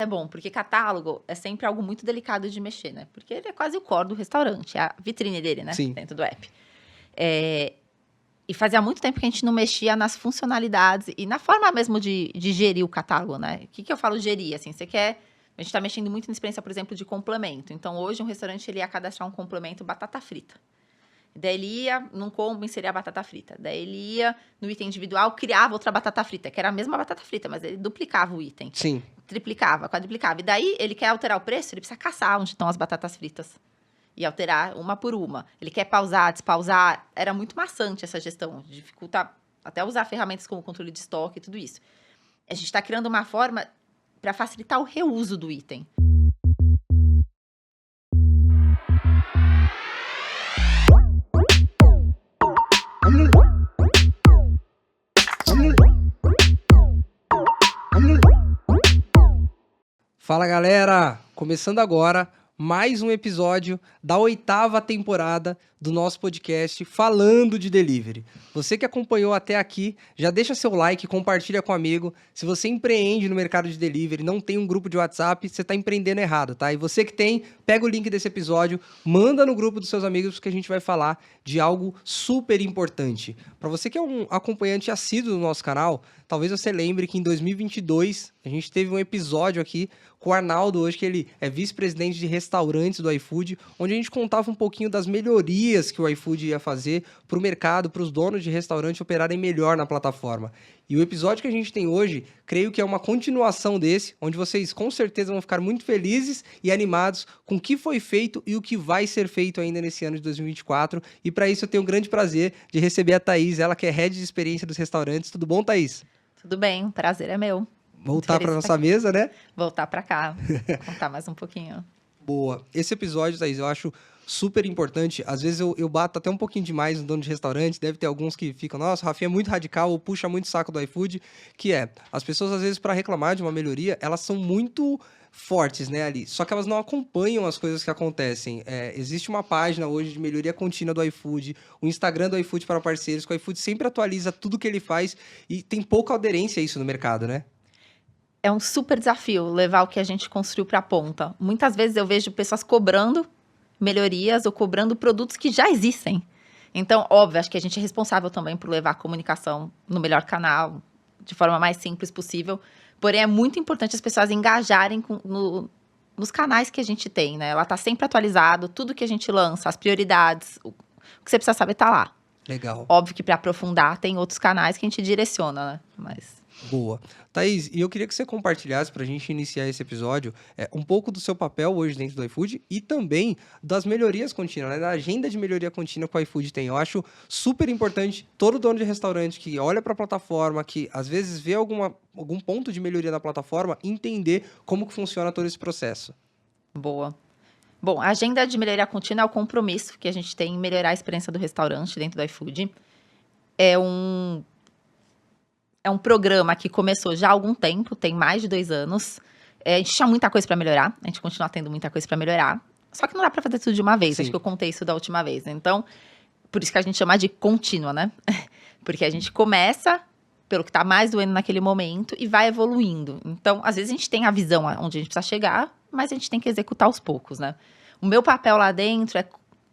É bom, porque catálogo é sempre algo muito delicado de mexer, né, porque ele é quase o core do restaurante, é a vitrine dele, né, Sim. dentro do app. Eh, e fazia muito tempo que a gente não mexia nas funcionalidades e na forma mesmo de gerir o catálogo, né. O que que eu falo gerir, assim, a gente tá mexendo muito na experiência, por exemplo, de complemento. Então hoje um restaurante ele ia cadastrar um complemento batata frita. Daí ele ia num combo inserir a batata frita. Daí ele ia no item individual, criava outra batata frita, que era a mesma batata frita, mas ele duplicava o item. Sim. Triplicava, quadruplicava. E daí ele quer alterar o preço, ele precisa caçar onde estão as batatas fritas. E alterar uma por uma. Ele quer pausar, despausar. Era muito maçante essa gestão. Dificulta até usar ferramentas como controle de estoque e tudo isso. A gente está criando uma forma para facilitar o reuso do item. Fala galera, começando agora mais um episódio da 8ª temporada do nosso podcast Falando de Delivery. Você que acompanhou até aqui, já deixa seu like, compartilha com um amigo. Se você empreende no mercado de delivery, não tem um grupo de WhatsApp, você está empreendendo errado, tá? E você que tem, pega o link desse episódio, manda no grupo dos seus amigos, porque a gente vai falar de algo super importante. Para você que é um acompanhante assíduo do nosso canal, talvez você lembre que em 2022 a gente teve um episódio aqui com o Arnaldo, hoje que ele é vice-presidente de restaurantes do iFood, onde a gente contava um pouquinho das melhorias que o iFood ia fazer para o mercado, para os donos de restaurante operarem melhor na plataforma. E o episódio que a gente tem hoje, creio que é uma continuação desse, onde vocês com certeza vão ficar muito felizes e animados com o que foi feito e o que vai ser feito ainda nesse ano de 2024. E para isso eu tenho o grande prazer de receber a Thaís, ela que é Head de Experiência dos Restaurantes. Tudo bom, Thaís? Tudo bem, o prazer é meu. Voltar para nossa mesa, né? Voltar para cá, contar mais um pouquinho. Boa. Esse episódio, Thaís, eu acho super importante. Às vezes eu bato até um pouquinho demais no dono de restaurante. Deve ter alguns que ficam, nossa, o Rafinha é muito radical ou puxa muito o saco do iFood. Que é, as pessoas às vezes para reclamar de uma melhoria, elas são muito fortes, né, ali. Só que elas não acompanham as coisas que acontecem. Existe uma página hoje de melhoria contínua do iFood, o Instagram do iFood para parceiros, que o iFood sempre atualiza tudo que ele faz e tem pouca aderência a isso no mercado, né? É um super desafio levar o que a gente construiu para a ponta. Muitas vezes eu vejo pessoas cobrando melhorias ou cobrando produtos que já existem. Então, óbvio, acho que a gente é responsável também por levar a comunicação no melhor canal, de forma mais simples possível. Porém, é muito importante as pessoas engajarem nos canais que a gente tem, né? Ela está sempre atualizado, tudo que a gente lança, as prioridades, o que você precisa saber está lá. Legal. Óbvio que para aprofundar tem outros canais que a gente direciona, né? Mas... Boa. Thaís, e eu queria que você compartilhasse para a gente iniciar esse episódio um pouco do seu papel hoje dentro do iFood e também das melhorias contínuas, né? Da agenda de melhoria contínua que o iFood tem. Eu acho super importante todo dono de restaurante que olha para a plataforma, que às vezes vê algum ponto de melhoria na plataforma, entender como que funciona todo esse processo. Boa. Bom, a agenda de melhoria contínua é o compromisso que a gente tem em melhorar a experiência do restaurante dentro do iFood. É um programa que começou já há algum tempo, tem mais de 2 anos. A gente tinha muita coisa para melhorar, a gente continua tendo muita coisa para melhorar. Só que não dá para fazer tudo de uma vez, Sim. acho que eu contei isso da última vez. Então, por isso que a gente chama de contínua, né? Porque a gente começa pelo que está mais doendo naquele momento e vai evoluindo. Então, às vezes a gente tem a visão onde a gente precisa chegar, mas a gente tem que executar aos poucos, né? O meu papel lá dentro é,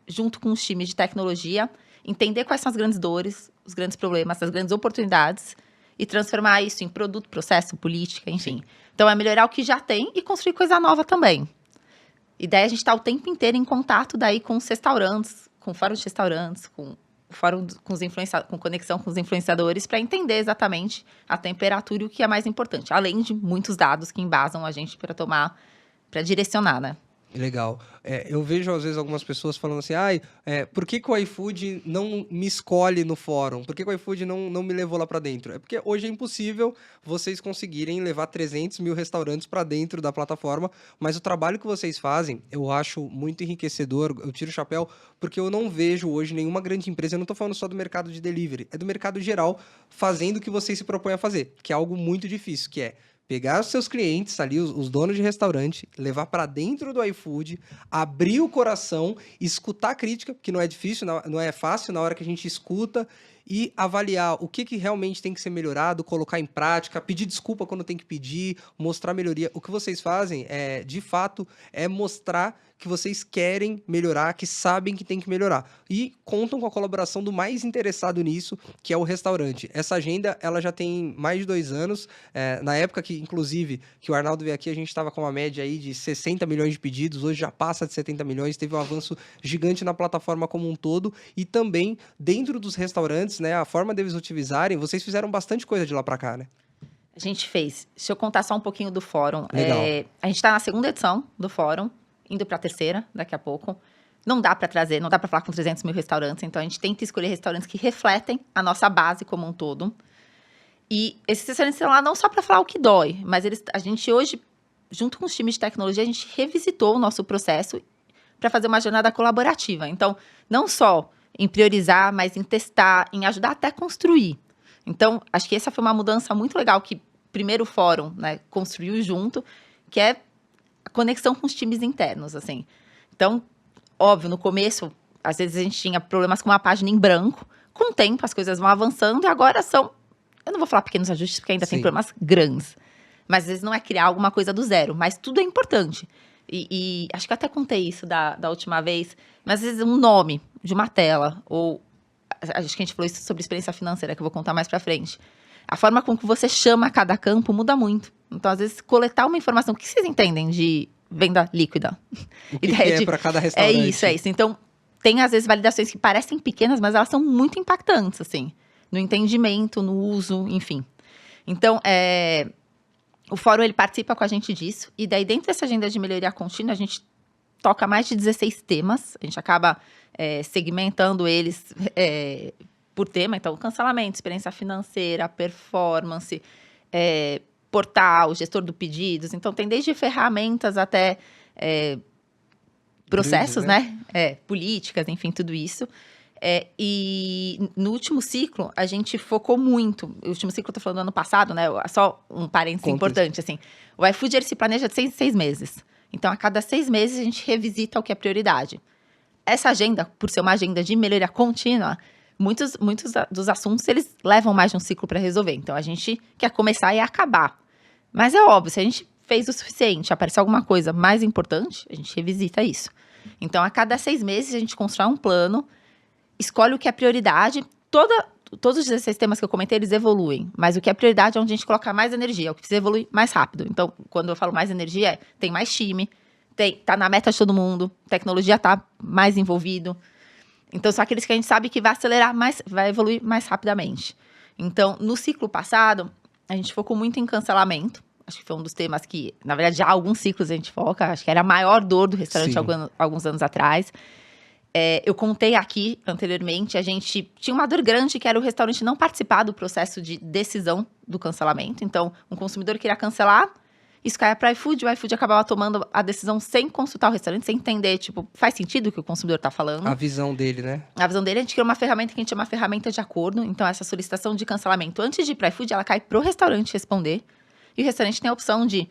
junto com os times de tecnologia, entender quais são as grandes dores, os grandes problemas, as grandes oportunidades e transformar isso em produto, processo, política, enfim. Sim. Então, é melhorar o que já tem e construir coisa nova também. E daí a gente está o tempo inteiro em contato daí com os restaurantes, com fórum de restaurantes, com fórum com conexão com os influenciadores, para entender exatamente a temperatura e o que é mais importante. Além de muitos dados que embasam a gente para direcionar, né? Legal. Eu vejo, às vezes, algumas pessoas falando assim, por que o iFood não me escolhe no fórum? Por que o iFood não me levou lá para dentro? É porque hoje é impossível vocês conseguirem levar 300 mil restaurantes para dentro da plataforma, mas o trabalho que vocês fazem, eu acho muito enriquecedor, eu tiro o chapéu, porque eu não vejo hoje nenhuma grande empresa, eu não estou falando só do mercado de delivery, é do mercado geral, fazendo o que vocês se propõem a fazer, que é algo muito difícil, que é pegar os seus clientes ali, os donos de restaurante, levar para dentro do iFood, abrir o coração, escutar a crítica, que não é difícil, não é fácil na hora que a gente escuta e avaliar o que realmente tem que ser melhorado, colocar em prática, pedir desculpa quando tem que pedir, mostrar melhoria. O que vocês fazem, de fato, é mostrar que vocês querem melhorar, que sabem que tem que melhorar. E contam com a colaboração do mais interessado nisso, que é o restaurante. Essa agenda, ela já tem mais de 2 anos. Na época que, inclusive, que o Arnaldo veio aqui, a gente estava com uma média aí de 60 milhões de pedidos. Hoje já passa de 70 milhões. Teve um avanço gigante na plataforma como um todo. E também, dentro dos restaurantes, né, a forma deles utilizarem, vocês fizeram bastante coisa de lá para cá, né? A gente fez. Deixa eu contar só um pouquinho do fórum. Legal. A gente está na 2ª edição do fórum, indo para a 3ª daqui a pouco. Não dá para trazer, não dá para falar com 300 mil restaurantes, então a gente tenta escolher restaurantes que refletem a nossa base como um todo. E esses restaurantes estão lá não só para falar o que dói, mas a gente hoje, junto com os times de tecnologia, a gente revisitou o nosso processo para fazer uma jornada colaborativa. Então, não só em priorizar, mas em testar, em ajudar até a construir. Então, acho que essa foi uma mudança muito legal que primeiro o fórum, né, construiu junto, que é a conexão com os times internos, assim. Então, óbvio, no começo, às vezes a gente tinha problemas com uma página em branco. Com o tempo, as coisas vão avançando e agora são... Eu não vou falar pequenos ajustes, porque ainda tem problemas grandes. Mas, às vezes, não é criar alguma coisa do zero. Mas tudo é importante. E acho que eu até contei isso da última vez. Mas, às vezes, um nome de uma tela, ou... Acho que a gente falou isso sobre experiência financeira, que eu vou contar mais pra frente. A forma com que você chama cada campo muda muito. Então, às vezes, coletar uma informação... O que vocês entendem de venda líquida? O que é para cada restaurante? É isso. Então, tem, às vezes, validações que parecem pequenas, mas elas são muito impactantes, assim. No entendimento, no uso, enfim. Então, o fórum, ele participa com a gente disso. E daí, dentro dessa agenda de melhoria contínua, a gente toca mais de 16 temas. A gente acaba segmentando eles por tema. Então, cancelamento, experiência financeira, performance, portal, gestor do pedidos. Então, tem desde ferramentas até processos, né? Políticas, enfim, tudo isso. E no último ciclo, a gente focou muito. O último ciclo, eu tô falando do ano passado, né? Só um parênteses importante, assim. O iFood, ele se planeja de 6 em 6 meses. Então, a cada 6 meses, a gente revisita o que é prioridade. Essa agenda, por ser uma agenda de melhoria contínua, muitos dos assuntos, eles levam mais de um ciclo para resolver. Então, a gente quer começar e acabar. Mas é óbvio, se a gente fez o suficiente, apareceu alguma coisa mais importante, a gente revisita isso. Então, a cada 6 meses, a gente constrói um plano, escolhe o que é prioridade. Todos os 16 temas que eu comentei, eles evoluem. Mas o que é prioridade é onde a gente coloca mais energia, é o que precisa evoluir mais rápido. Então, quando eu falo mais energia, tem mais time, tá na meta de todo mundo, tecnologia tá mais envolvido. Então, são aqueles que a gente sabe que vai acelerar mais, vai evoluir mais rapidamente. Então, no ciclo passado, a gente focou muito em cancelamento. Acho que foi um dos temas que, na verdade, já há alguns ciclos a gente foca. Acho que era a maior dor do restaurante alguns anos atrás. Eu contei aqui, anteriormente, a gente tinha uma dor grande, que era o restaurante não participar do processo de decisão do cancelamento. Então, um consumidor queria cancelar, isso caia para o iFood acabava tomando a decisão sem consultar o restaurante, sem entender, tipo, faz sentido o que o consumidor está falando. A visão dele, né? A visão dele, a gente criou uma ferramenta que a gente chama ferramenta de acordo. Então, essa solicitação de cancelamento, antes de ir para o iFood, ela cai para o restaurante responder. E o restaurante tem a opção de,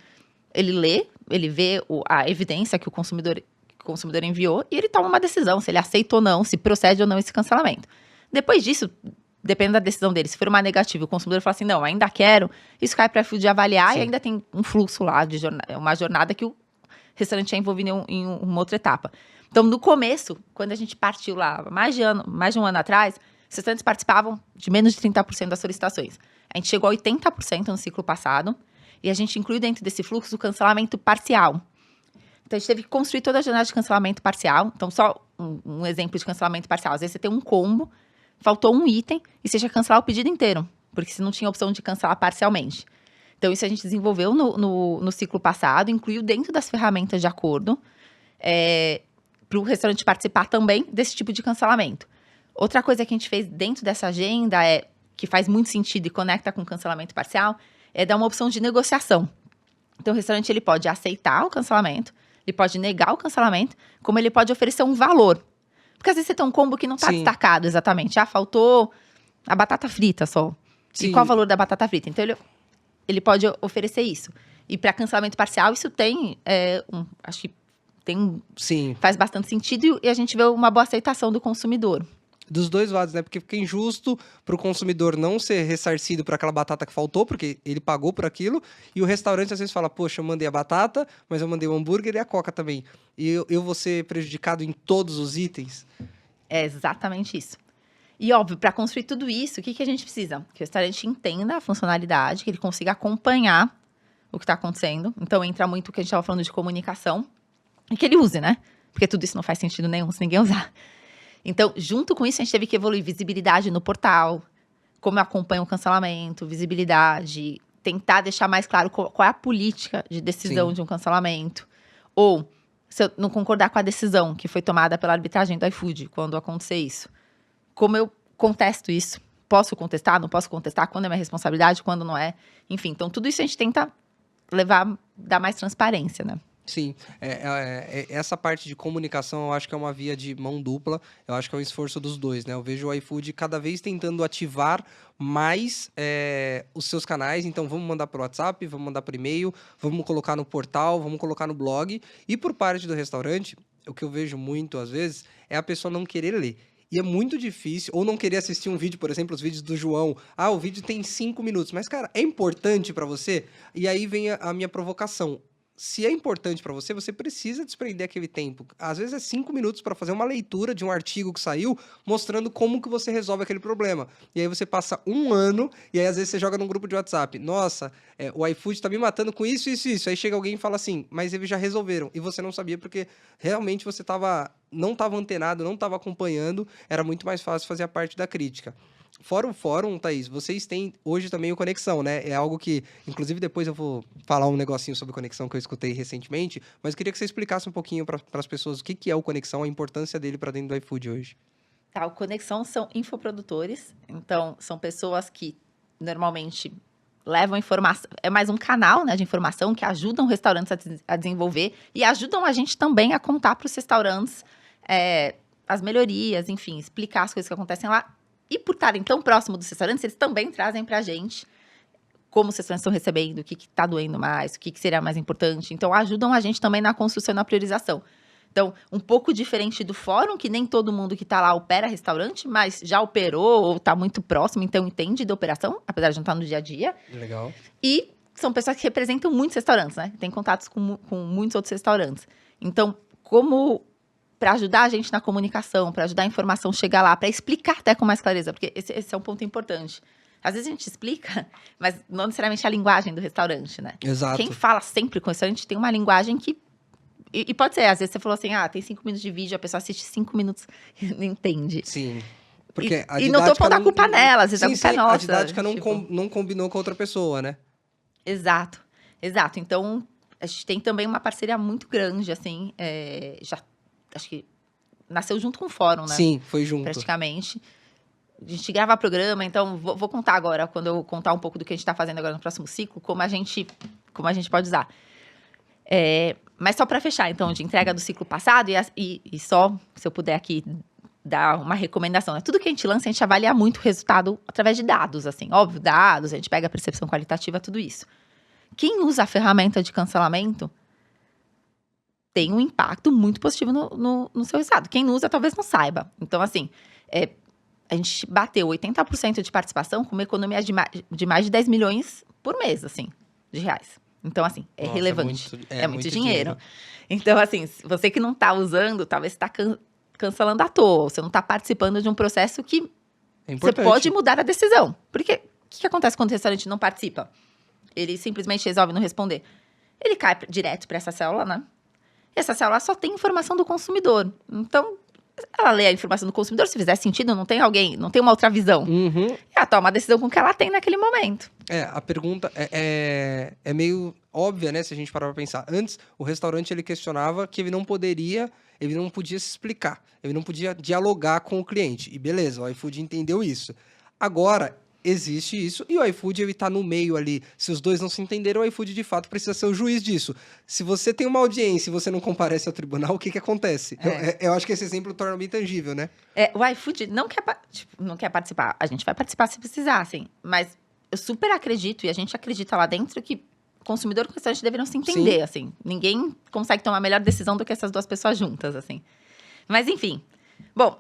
ele lê, ele vê a evidência que o consumidor enviou e ele toma uma decisão, se ele aceita ou não, se procede ou não esse cancelamento. Depois disso, depende da decisão dele. Se for uma negativa, o consumidor fala assim, não, ainda quero, isso cai para o iFood avaliar. Sim. E ainda tem um fluxo lá, uma jornada que o restaurante é envolvido em uma outra etapa. Então, no começo, quando a gente partiu lá, mais de um ano atrás, os restaurantes participavam de menos de 30% das solicitações. A gente chegou a 80% no ciclo passado e a gente inclui dentro desse fluxo o cancelamento parcial. Então, a gente teve que construir toda a jornada de cancelamento parcial. Então, só um exemplo de cancelamento parcial. Às vezes, você tem um combo, faltou um item e você já cancelar o pedido inteiro, porque você não tinha opção de cancelar parcialmente. Então, isso a gente desenvolveu no ciclo passado, incluiu dentro das ferramentas de acordo, para o restaurante participar também desse tipo de cancelamento. Outra coisa que a gente fez dentro dessa agenda, que faz muito sentido e conecta com o cancelamento parcial, é dar uma opção de negociação. Então, o restaurante ele pode aceitar o cancelamento, ele pode negar o cancelamento, como ele pode oferecer um valor. Porque às vezes você tem um combo que não está destacado exatamente. Faltou a batata frita só. Sim. E qual o valor da batata frita? Então, ele pode oferecer isso. E para cancelamento parcial, isso tem, acho que tem, sim, faz bastante sentido e a gente vê uma boa aceitação do consumidor. Dos dois lados, né? Porque fica injusto pro consumidor não ser ressarcido por aquela batata que faltou, porque ele pagou por aquilo, e o restaurante às vezes fala, poxa, eu mandei a batata, mas eu mandei o hambúrguer e a coca também. E eu vou ser prejudicado em todos os itens? É exatamente isso. E óbvio, para construir tudo isso, o que a gente precisa? Que o restaurante entenda a funcionalidade, que ele consiga acompanhar o que está acontecendo. Então entra muito o que a gente estava falando de comunicação, e que ele use, né? Porque tudo isso não faz sentido nenhum se ninguém usar. Então, junto com isso, a gente teve que evoluir visibilidade no portal, como eu acompanho o cancelamento, visibilidade, tentar deixar mais claro qual é a política de decisão de um cancelamento. Ou, se eu não concordar com a decisão que foi tomada pela arbitragem do iFood, quando acontecer isso, como eu contesto isso? Posso contestar? Não posso contestar? Quando é minha responsabilidade? Quando não é? Enfim, então tudo isso a gente tenta levar, dar mais transparência, né? Sim, essa parte de comunicação eu acho que é uma via de mão dupla, eu acho que é um esforço dos dois, né? Eu vejo o iFood cada vez tentando ativar mais os seus canais, então vamos mandar por WhatsApp, vamos mandar por e-mail, vamos colocar no portal, vamos colocar no blog, e por parte do restaurante, o que eu vejo muito às vezes é a pessoa não querer ler. E é muito difícil, ou não querer assistir um vídeo, por exemplo, os vídeos do João. Ah, o vídeo tem 5 minutos, mas, cara, é importante para você? E aí vem a minha provocação. Se é importante para você, você precisa desprender aquele tempo. Às vezes é 5 minutos para fazer uma leitura de um artigo que saiu, mostrando como que você resolve aquele problema. E aí você passa um ano, e aí às vezes você joga num grupo de WhatsApp. Nossa, o iFood tá me matando com isso, isso, isso. Aí chega alguém e fala assim, mas eles já resolveram. E você não sabia porque realmente você não estava antenado, não estava acompanhando. Era muito mais fácil fazer a parte da crítica. Fora o fórum, Thaís, vocês têm hoje também o Conexão, né? É algo que, inclusive, depois eu vou falar um negocinho sobre Conexão que eu escutei recentemente, mas eu queria que você explicasse um pouquinho para as pessoas o que é o Conexão, a importância dele para dentro do iFood hoje. Tá, o Conexão são infoprodutores, então são pessoas que normalmente levam informação, é mais um canal, né, de informação que ajudam restaurantes a desenvolver e ajudam a gente também a contar para os restaurantes as melhorias, enfim, explicar as coisas que acontecem lá. E por estarem tão próximo dos restaurantes, eles também trazem para a gente como os restaurantes estão recebendo, o que está doendo mais, o que seria mais importante. Então, ajudam a gente também na construção e na priorização. Então, um pouco diferente do fórum, que nem todo mundo que está lá opera restaurante, mas já operou ou está muito próximo, então entende da operação, apesar de não estar no dia a dia. Legal. E são pessoas que representam muitos restaurantes, né? Tem contatos com muitos outros restaurantes. Então, para ajudar a gente na comunicação, para ajudar a informação a chegar lá, para explicar até com mais clareza, porque esse é um ponto importante. Às vezes a gente explica, mas não necessariamente a linguagem do restaurante, né? Exato. Quem fala sempre com o restaurante tem uma linguagem que... E pode ser, às vezes você falou assim, tem 5 minutos de vídeo, a pessoa assiste 5 minutos e não entende. Sim. Porque e não tô pondo a culpa nela, às vezes a culpa é nossa. A didática não combinou com outra pessoa, né? Exato. Então, a gente tem também uma parceria muito grande, assim, acho que nasceu junto com o fórum, né? Sim, foi junto. Praticamente. A gente grava programa, então vou contar agora, quando eu contar um pouco do que a gente está fazendo agora no próximo ciclo, como a gente pode usar. Mas só para fechar, então, de entrega do ciclo passado, e só, se eu puder aqui dar uma recomendação, né? Tudo que a gente lança, a gente avalia muito o resultado através de dados, assim. Óbvio, dados, a gente pega a percepção qualitativa, tudo isso. Quem usa a ferramenta de cancelamento tem um impacto muito positivo no seu resultado. Quem não usa, talvez não saiba. Então, assim, a gente bateu 80% de participação com uma economia de mais de 10 milhões por mês, assim, de reais. Então, assim, Nossa, relevante. É muito dinheiro. Então, assim, você que não está usando, talvez você está cancelando à toa. Você não está participando de um processo que você pode mudar a decisão. Porque o que acontece quando o restaurante não participa? Ele simplesmente resolve não responder. Ele cai direto para essa célula, né? E essa célula só tem informação do consumidor. Então, ela lê a informação do consumidor, se fizer sentido, não tem uma outra visão. Uhum. Ela toma uma decisão com o que ela tem naquele momento. A pergunta é meio óbvia, né? Se a gente parar pra pensar. Antes, o restaurante, ele questionava que ele não podia se explicar. Ele não podia dialogar com o cliente. E beleza, o iFood entendeu isso. Agora, existe isso, e o iFood, ele tá no meio ali. Se os dois não se entenderam, o iFood, de fato, precisa ser o juiz disso. Se você tem uma audiência e você não comparece ao tribunal, o que acontece? Eu acho que esse exemplo torna bem tangível, né? O iFood não quer participar. A gente vai participar se precisar, assim. Mas eu super acredito, e a gente acredita lá dentro, que consumidor e restaurante deveriam se entender, assim. Ninguém consegue tomar a melhor decisão do que essas duas pessoas juntas, assim. Mas, enfim. Bom,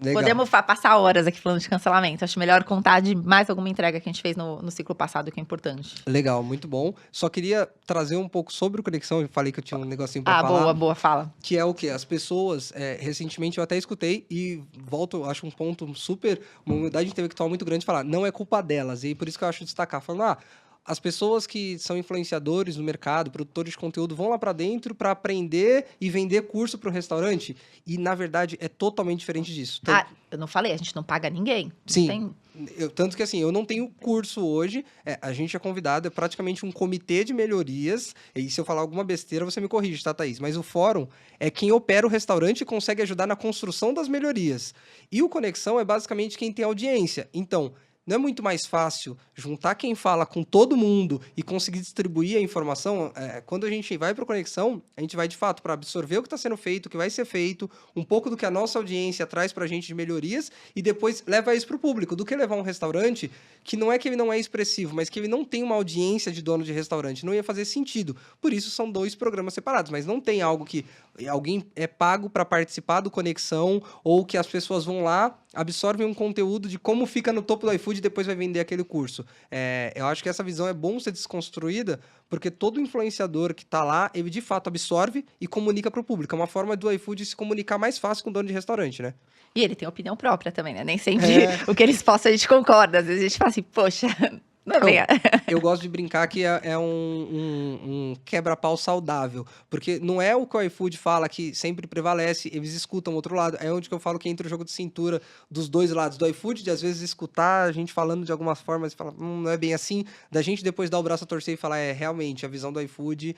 Legal. Podemos passar horas aqui falando de cancelamento. Acho melhor contar de mais alguma entrega que a gente fez no ciclo passado, que é importante. Legal, muito bom. Só queria trazer um pouco sobre o Conexão. Eu falei que eu tinha um negocinho para falar. Boa, fala. Que é o quê? As pessoas, recentemente eu até escutei e volto, acho um ponto super, uma humildade intelectual muito grande, falar, não é culpa delas. E por isso que eu acho destacar, falando, as pessoas que são influenciadores no mercado, produtores de conteúdo, vão lá para dentro para aprender e vender curso para o restaurante. E, na verdade, é totalmente diferente disso. Eu não falei, a gente não paga ninguém. Sim. Tanto que, assim, eu não tenho curso hoje. A gente é convidado, é praticamente um comitê de melhorias. E se eu falar alguma besteira, você me corrige, tá, Thaís? Mas o fórum é quem opera o restaurante e consegue ajudar na construção das melhorias. E o Conexão é basicamente quem tem audiência. Então, não é muito mais fácil juntar quem fala com todo mundo e conseguir distribuir a informação? Quando a gente vai para o Conexão, a gente vai, de fato, para absorver o que está sendo feito, o que vai ser feito, um pouco do que a nossa audiência traz para a gente de melhorias e depois leva isso para o público. Do que levar um restaurante que não é que ele não é expressivo, mas que ele não tem uma audiência de dono de restaurante. Não ia fazer sentido. Por isso, são 2 programas separados. Mas não tem algo que alguém é pago para participar do Conexão ou que as pessoas vão lá, absorvem um conteúdo de como fica no topo do iFood e depois vai vender aquele curso. Eu acho que essa visão é bom ser desconstruída, porque todo influenciador que está lá, ele de fato absorve e comunica para o público. É uma forma do iFood se comunicar mais fácil com o dono de restaurante, né? E ele tem opinião própria também, né? Nem sempre o que eles postam a gente concorda. Às vezes a gente fala assim, poxa, não é bem. Eu gosto de brincar que é um quebra-pau saudável. Porque não é o que o iFood fala que sempre prevalece, eles escutam o outro lado. É onde que eu falo que entra o jogo de cintura dos 2 lados. Do iFood, de às vezes escutar a gente falando de algumas formas e falar, não é bem assim. Da gente depois dar o braço a torcer e falar, realmente, a visão do iFood,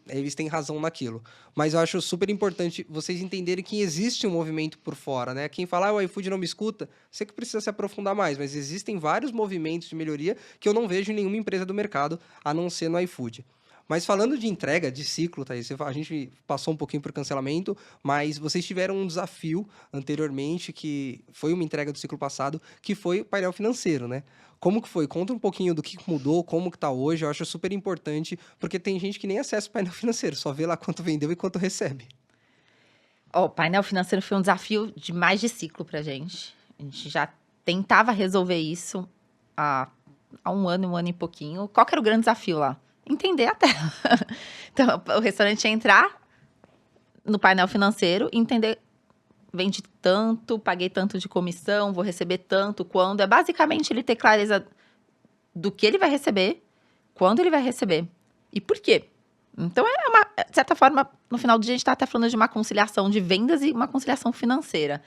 eles têm razão naquilo. Mas eu acho super importante vocês entenderem que existe um movimento por fora, né? Quem fala, o iFood não me escuta, sei que precisa se aprofundar mais, mas existem vários movimentos de melhoria que eu não vejo em nenhuma empresa do mercado, a não ser no iFood. Mas falando de entrega, de ciclo, Thaís, a gente passou um pouquinho por cancelamento, mas vocês tiveram um desafio anteriormente, que foi uma entrega do ciclo passado, que foi o painel financeiro, né? Como que foi? Conta um pouquinho do que mudou, como que tá hoje, eu acho super importante, porque tem gente que nem acessa o painel financeiro, só vê lá quanto vendeu e quanto recebe. O painel financeiro foi um desafio de mais de ciclo pra gente. A gente já tentava resolver isso há 1 ano e pouquinho. Qual que era o grande desafio lá? Entender a tela. Então, o restaurante ia entrar no painel financeiro e entender, vendi tanto, paguei tanto de comissão, vou receber tanto, quando. É basicamente ele ter clareza do que ele vai receber, quando ele vai receber e por quê. Então, de certa forma, no final do dia, a gente está até falando de uma conciliação de vendas e uma conciliação financeira.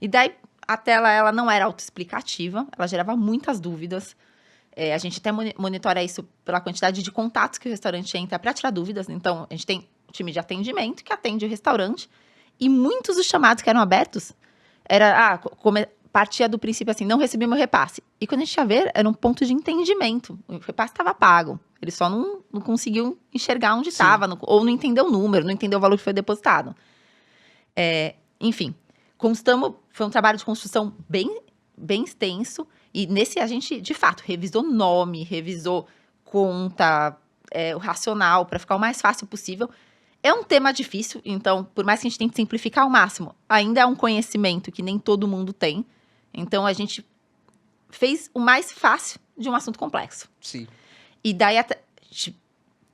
E daí, a tela, ela não era autoexplicativa, ela gerava muitas dúvidas. A gente até monitora isso pela quantidade de contatos que o restaurante entra para tirar dúvidas. Então, a gente tem um time de atendimento que atende o restaurante. E muitos dos chamados que eram abertos, partia do princípio assim, não recebi meu repasse. E quando a gente ia ver, era um ponto de entendimento. O repasse estava pago. Ele só não conseguiu enxergar onde estava, ou não entendeu o número, não entendeu o valor que foi depositado. Enfim, foi um trabalho de construção bem, bem extenso. E nesse a gente, de fato, revisou nome, revisou conta, o racional, para ficar o mais fácil possível. É um tema difícil, então, por mais que a gente tente simplificar ao máximo, ainda é um conhecimento que nem todo mundo tem. Então, a gente fez o mais fácil de um assunto complexo. Sim. E daí, a gente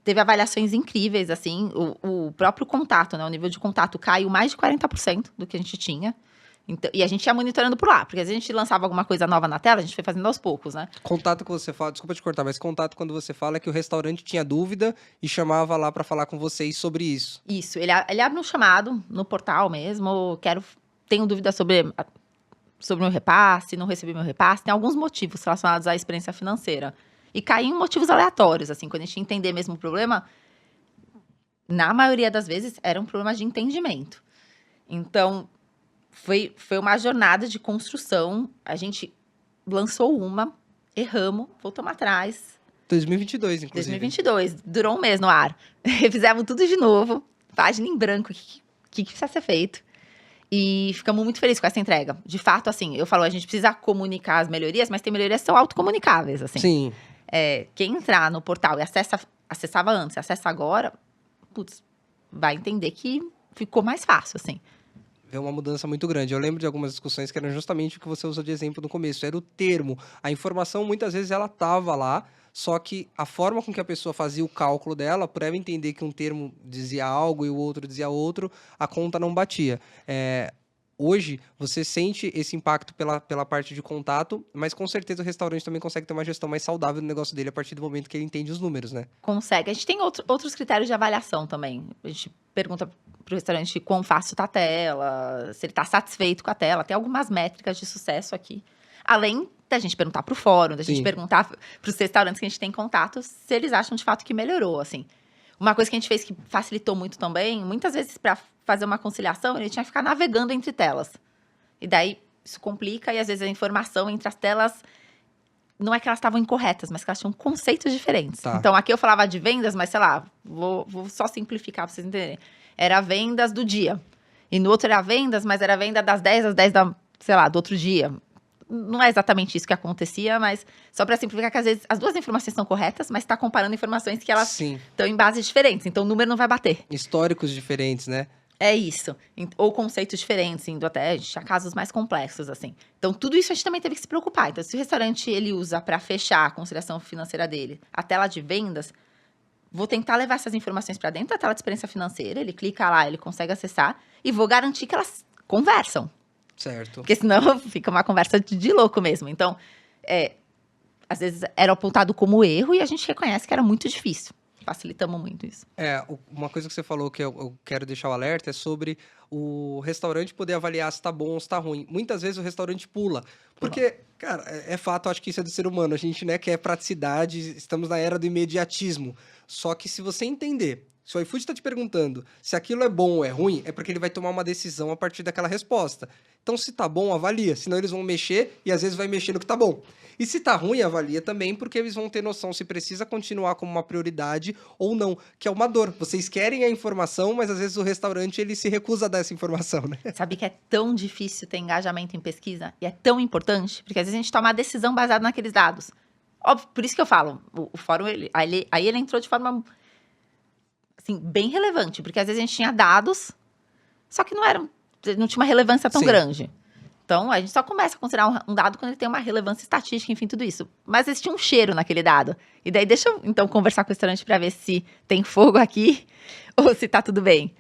teve avaliações incríveis, assim, o próprio contato, né? O nível de contato caiu mais de 40% do que a gente tinha. Então, e a gente ia monitorando por lá, porque às vezes a gente lançava alguma coisa nova na tela, a gente foi fazendo aos poucos, né? Contato que você fala, desculpa te cortar, mas contato quando você fala é que o restaurante tinha dúvida e chamava lá para falar com vocês sobre isso. Isso, ele abre um chamado no portal mesmo, tenho dúvida sobre meu repasse, não recebi meu repasse, tem alguns motivos relacionados à experiência financeira. E cai em motivos aleatórios, assim, quando a gente entender mesmo o problema, na maioria das vezes, era um problema de entendimento. Então, foi uma jornada de construção. A gente lançou erramos, voltamos atrás. 2022, inclusive. 2022, durou 1 mês no ar. Refizemos tudo de novo, página em branco, o que precisa ser feito. E ficamos muito felizes com essa entrega. De fato, assim, eu falo, a gente precisa comunicar as melhorias, mas tem melhorias que são autocomunicáveis, assim. Sim. Quem entrar no portal e acessava antes, acessa agora, vai entender que ficou mais fácil, assim. vê uma mudança muito grande. Eu lembro de algumas discussões que eram justamente o que você usou de exemplo no começo, era o termo. A informação, muitas vezes, ela estava lá, só que a forma com que a pessoa fazia o cálculo dela, por ela entender que um termo dizia algo e o outro dizia outro, a conta não batia. Hoje, você sente esse impacto pela parte de contato, mas com certeza o restaurante também consegue ter uma gestão mais saudável do negócio dele a partir do momento que ele entende os números, né? Consegue. A gente tem outros critérios de avaliação também. A gente pergunta para o restaurante quão fácil está a tela, se ele está satisfeito com a tela. Tem algumas métricas de sucesso aqui. Além da gente perguntar para o fórum, da gente Sim. perguntar para os restaurantes que a gente tem contato se eles acham de fato que melhorou, assim. Uma coisa que a gente fez que facilitou muito também, muitas vezes para fazer uma conciliação, ele tinha que ficar navegando entre telas. E daí isso complica e às vezes a informação entre as telas não é que elas estavam incorretas, mas que elas tinham conceitos diferentes. Tá. Então, aqui eu falava de vendas, mas sei lá, vou só simplificar para vocês entenderem. Era vendas do dia. E no outro era vendas, mas era venda das 10 às 10 sei lá, do outro dia. Não é exatamente isso que acontecia, mas só para simplificar que às vezes as duas informações são corretas, mas está comparando informações que elas Sim. estão em bases diferentes. Então, o número não vai bater. Históricos diferentes, né? É isso. Ou conceitos diferentes, indo até a casos mais complexos, assim. Então, tudo isso a gente também teve que se preocupar. Então, se o restaurante ele usa para fechar a conciliação financeira dele a tela de vendas, vou tentar levar essas informações para dentro da tela de experiência financeira. Ele clica lá, ele consegue acessar e vou garantir que elas conversam. Certo. Porque senão fica uma conversa de louco mesmo. Então, às vezes era apontado como erro e a gente reconhece que era muito difícil. Facilitamos muito isso. Uma coisa que você falou que eu quero deixar o alerta é sobre o restaurante poder avaliar se tá bom ou se tá ruim. Muitas vezes o restaurante pula. Porque, cara, é fato, acho que isso é do ser humano. A gente, né, quer praticidade, estamos na era do imediatismo. Só que se você entender, se o iFood tá te perguntando se aquilo é bom ou é ruim, é porque ele vai tomar uma decisão a partir daquela resposta. Então, se tá bom, avalia. Senão eles vão mexer e às vezes vai mexer no que tá bom. E se tá ruim, avalia também, porque eles vão ter noção se precisa continuar como uma prioridade ou não, que é uma dor. Vocês querem a informação, mas às vezes o restaurante ele se recusa a dar essa informação, né? Sabe que é tão difícil ter engajamento em pesquisa? E é tão importante? Porque às vezes a gente toma uma decisão baseada naqueles dados. Óbvio, por isso que eu falo, o fórum, aí ele entrou de forma, assim, bem relevante. Porque às vezes a gente tinha dados, só que não tinha uma relevância tão Sim. grande. Então, a gente só começa a considerar um dado quando ele tem uma relevância estatística, enfim, tudo isso. Mas existia um cheiro naquele dado. E daí, deixa eu, então, conversar com o restaurante para ver se tem fogo aqui ou se tá tudo bem.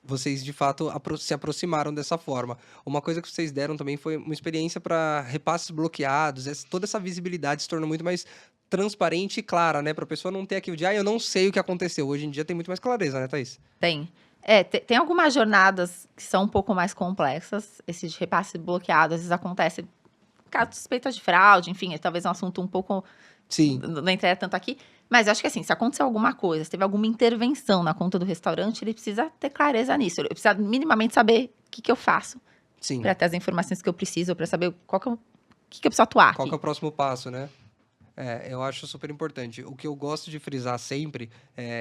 Vocês, de fato, se aproximaram dessa forma. Uma coisa que vocês deram também foi uma experiência para repasses bloqueados. Toda essa visibilidade se tornou muito mais transparente e clara, né? Para a pessoa não ter aquilo de, eu não sei o que aconteceu. Hoje em dia tem muito mais clareza, né, Thaís? Tem. Tem algumas jornadas que são um pouco mais complexas. Esse de repasse bloqueado, às vezes acontece caso de suspeita de fraude, enfim, talvez um assunto um pouco... Sim. Não entraria tanto aqui. Mas eu acho que assim, se aconteceu alguma coisa, se teve alguma intervenção na conta do restaurante, ele precisa ter clareza nisso. Ele precisa minimamente saber o que eu faço Sim. para ter as informações que eu preciso, para saber o que eu preciso atuar Qual aqui. que é o próximo passo, né? Eu acho super importante. O que eu gosto de frisar sempre,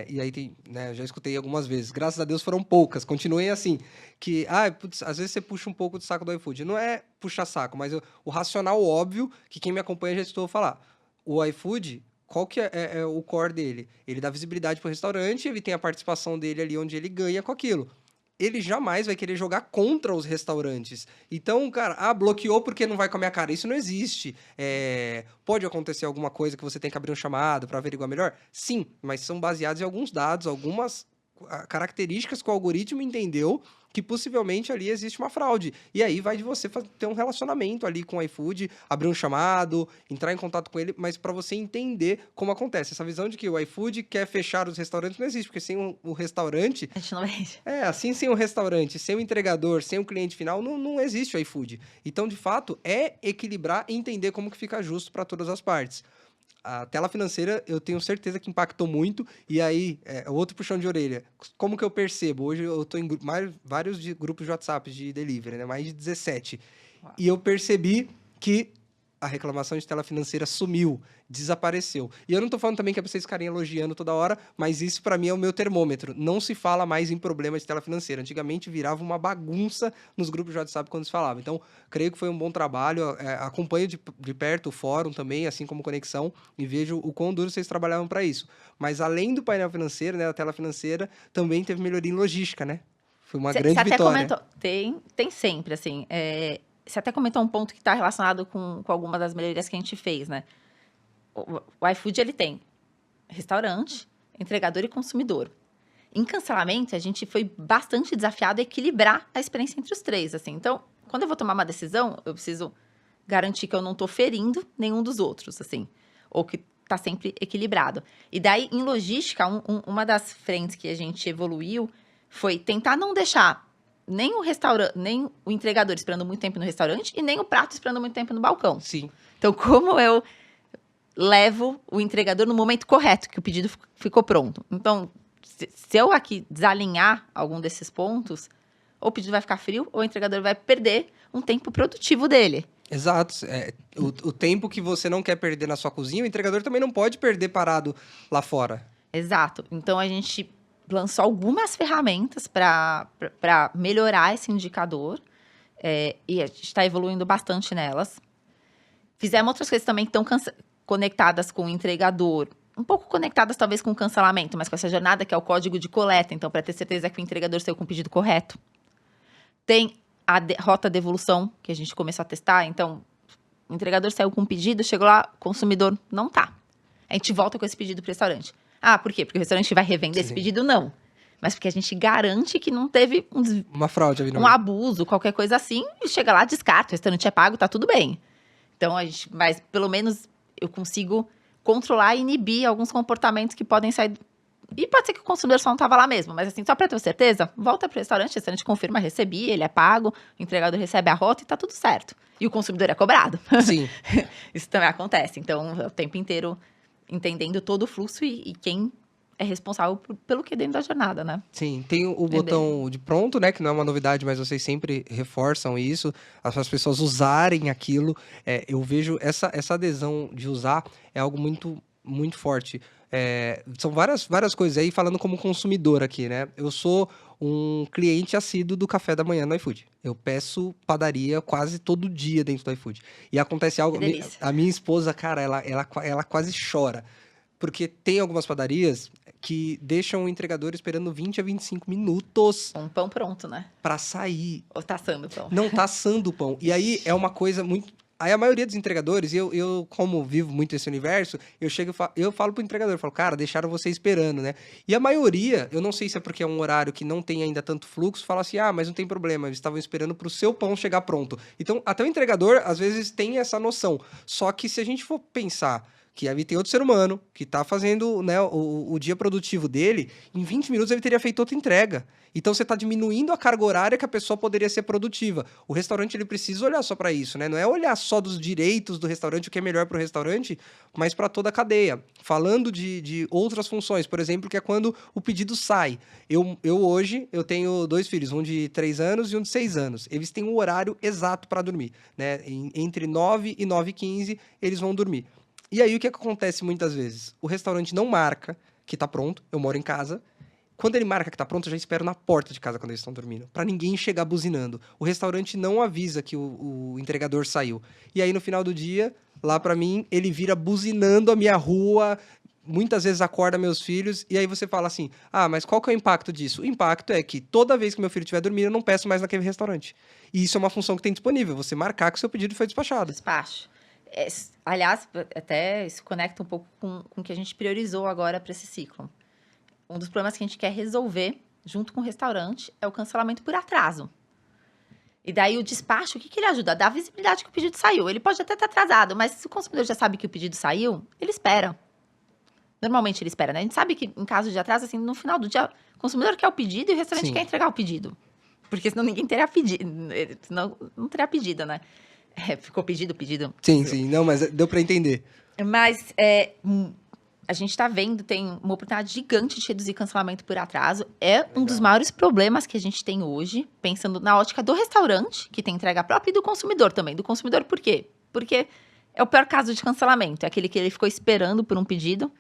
e aí tem, né, já escutei algumas vezes, graças a Deus foram poucas, continuem assim, que, putz, às vezes você puxa um pouco do saco do iFood. Não é puxar saco, mas o racional óbvio, que quem me acompanha já estou a falar. O iFood, qual que é o core dele? Ele dá visibilidade para o restaurante, ele tem a participação dele ali onde ele ganha com aquilo. Ele jamais vai querer jogar contra os restaurantes. Então, cara, bloqueou porque não vai com a minha cara. Isso não existe. Pode acontecer alguma coisa que você tem que abrir um chamado para averiguar melhor? Sim, mas são baseados em alguns dados, algumas características que o algoritmo entendeu que possivelmente ali existe uma fraude. E aí vai de você ter um relacionamento ali com o iFood, abrir um chamado, entrar em contato com ele, mas para você entender como acontece. Essa visão de que o iFood quer fechar os restaurantes não existe, porque sem o restaurante... A gente não vende. Assim, sem o restaurante, sem o entregador, sem o cliente final, não existe o iFood. Então, de fato, é equilibrar e entender como que fica justo para todas as partes. A tela financeira, eu tenho certeza que impactou muito. E aí, outro puxão de orelha. Como que eu percebo? Hoje eu estou em vários grupos de WhatsApp de delivery, né? Mais de 17. Uau. E eu percebi que a reclamação de tela financeira sumiu, desapareceu. E eu não tô falando também que é pra vocês ficarem elogiando toda hora, mas isso para mim é o meu termômetro. Não se fala mais em problema de tela financeira. Antigamente virava uma bagunça nos grupos de WhatsApp quando se falava. Então, creio que foi um bom trabalho. Acompanho de perto o fórum também, assim como Conexão, e vejo o quão duro vocês trabalhavam para isso. Mas além do painel financeiro, né, da tela financeira, também teve melhoria em logística, né? Foi uma grande vitória. Comentou, tem sempre, assim. Você até comentou um ponto que está relacionado com alguma das melhorias que a gente fez, né? O iFood, ele tem restaurante, entregador e consumidor. Em cancelamento, a gente foi bastante desafiado a equilibrar a experiência entre os três, assim. Então, quando eu vou tomar uma decisão, eu preciso garantir que eu não estou ferindo nenhum dos outros, assim. Ou que está sempre equilibrado. E daí, em logística, uma das frentes que a gente evoluiu foi tentar não deixar nem o entregador esperando muito tempo no restaurante e nem o prato esperando muito tempo no balcão. Sim. Então, como eu levo o entregador no momento correto, que o pedido ficou pronto. Então, se eu aqui desalinhar algum desses pontos, ou o pedido vai ficar frio, ou o entregador vai perder um tempo produtivo dele. Exato. O tempo que você não quer perder na sua cozinha, o entregador também não pode perder parado lá fora. Exato. Então, a gente lançou algumas ferramentas para melhorar esse indicador, e a gente está evoluindo bastante nelas. Fizemos outras coisas também que estão conectadas com o entregador, um pouco conectadas talvez com o cancelamento, mas com essa jornada que é o código de coleta, então para ter certeza que o entregador saiu com o pedido correto. Tem a rota de devolução, que a gente começou a testar, então o entregador saiu com um pedido, chegou lá, o consumidor não tá. A gente volta com esse pedido para o restaurante. Ah, por quê? Porque o restaurante vai revender esse pedido? Não. Mas porque a gente garante que não teve uma fraude, um abuso, qualquer coisa assim, e chega lá, descarta, o restaurante é pago, tá tudo bem. Então, mas pelo menos eu consigo controlar e inibir alguns comportamentos que podem sair. E pode ser que o consumidor só não estava lá mesmo, mas assim, só para ter certeza, volta para o restaurante confirma, recebi, ele é pago, o entregador recebe a rota e tá tudo certo. E o consumidor é cobrado. Sim. Isso também acontece. Então, o tempo inteiro entendendo todo o fluxo e quem é responsável pelo que é dentro da jornada, né? Sim, tem o botão de pronto, né? Que não é uma novidade, mas vocês sempre reforçam isso. As pessoas usarem aquilo. Eu vejo essa adesão de usar é algo muito, muito forte. São várias coisas aí, falando como consumidor aqui, né? Eu sou um cliente assíduo do café da manhã no iFood. Eu peço padaria quase todo dia dentro do iFood. E acontece algo... A minha esposa, cara, ela quase chora. Porque tem algumas padarias que deixam o entregador esperando 20 a 25 minutos. Um pão pronto, né? Pra sair. Ou tá assando o pão. Não tá assando o pão. E aí é uma coisa muito... Aí a maioria dos entregadores, eu como vivo muito esse universo, eu falo pro entregador, eu falo, cara, deixaram você esperando, né? E a maioria, eu não sei se é porque é um horário que não tem ainda tanto fluxo, fala assim, mas não tem problema, eles estavam esperando pro seu pão chegar pronto. Então, até o entregador, às vezes, tem essa noção. Só que se a gente for pensar que ali tem outro ser humano que está fazendo, né, o dia produtivo dele, em 20 minutos ele teria feito outra entrega. Então você está diminuindo a carga horária que a pessoa poderia ser produtiva. O restaurante ele precisa olhar só para isso, né? Não é olhar só dos direitos do restaurante, o que é melhor para o restaurante, mas para toda a cadeia. Falando de outras funções, por exemplo, que é quando o pedido sai. Eu hoje tenho 2 filhos, um de 3 anos e um de 6 anos. Eles têm um horário exato para dormir, né? Entre 9 e 9h15 eles vão dormir. E aí, o que acontece muitas vezes? O restaurante não marca que tá pronto, eu moro em casa. Quando ele marca que tá pronto, eu já espero na porta de casa quando eles estão dormindo, para ninguém chegar buzinando. O restaurante não avisa que o entregador saiu. E aí, no final do dia, lá para mim, ele vira buzinando a minha rua, muitas vezes acorda meus filhos, e aí você fala assim, mas qual que é o impacto disso? O impacto é que toda vez que meu filho estiver dormindo, eu não peço mais naquele restaurante. E isso é uma função que tem disponível, você marcar que o seu pedido foi despachado. Despacho. Aliás, até isso conecta um pouco com o que a gente priorizou agora para esse ciclo. Um dos problemas que a gente quer resolver, junto com o restaurante, é o cancelamento por atraso. E daí o despacho, o que ele ajuda? A dar visibilidade que o pedido saiu. Ele pode até estar atrasado, mas se o consumidor já sabe que o pedido saiu, ele espera. Normalmente ele espera, né? A gente sabe que em caso de atraso, assim, no final do dia, o consumidor quer o pedido e o restaurante quer entregar o pedido. Porque senão ninguém teria pedido. Senão não teria pedido, né? Ficou pedido. Sim. Não, mas deu para entender. Mas a gente está vendo, tem uma oportunidade gigante de reduzir cancelamento por atraso. É um dos maiores problemas que a gente tem hoje, pensando na ótica do restaurante, que tem entrega própria, e do consumidor também. Do consumidor por quê? Porque é o pior caso de cancelamento. É aquele que ele ficou esperando por um pedido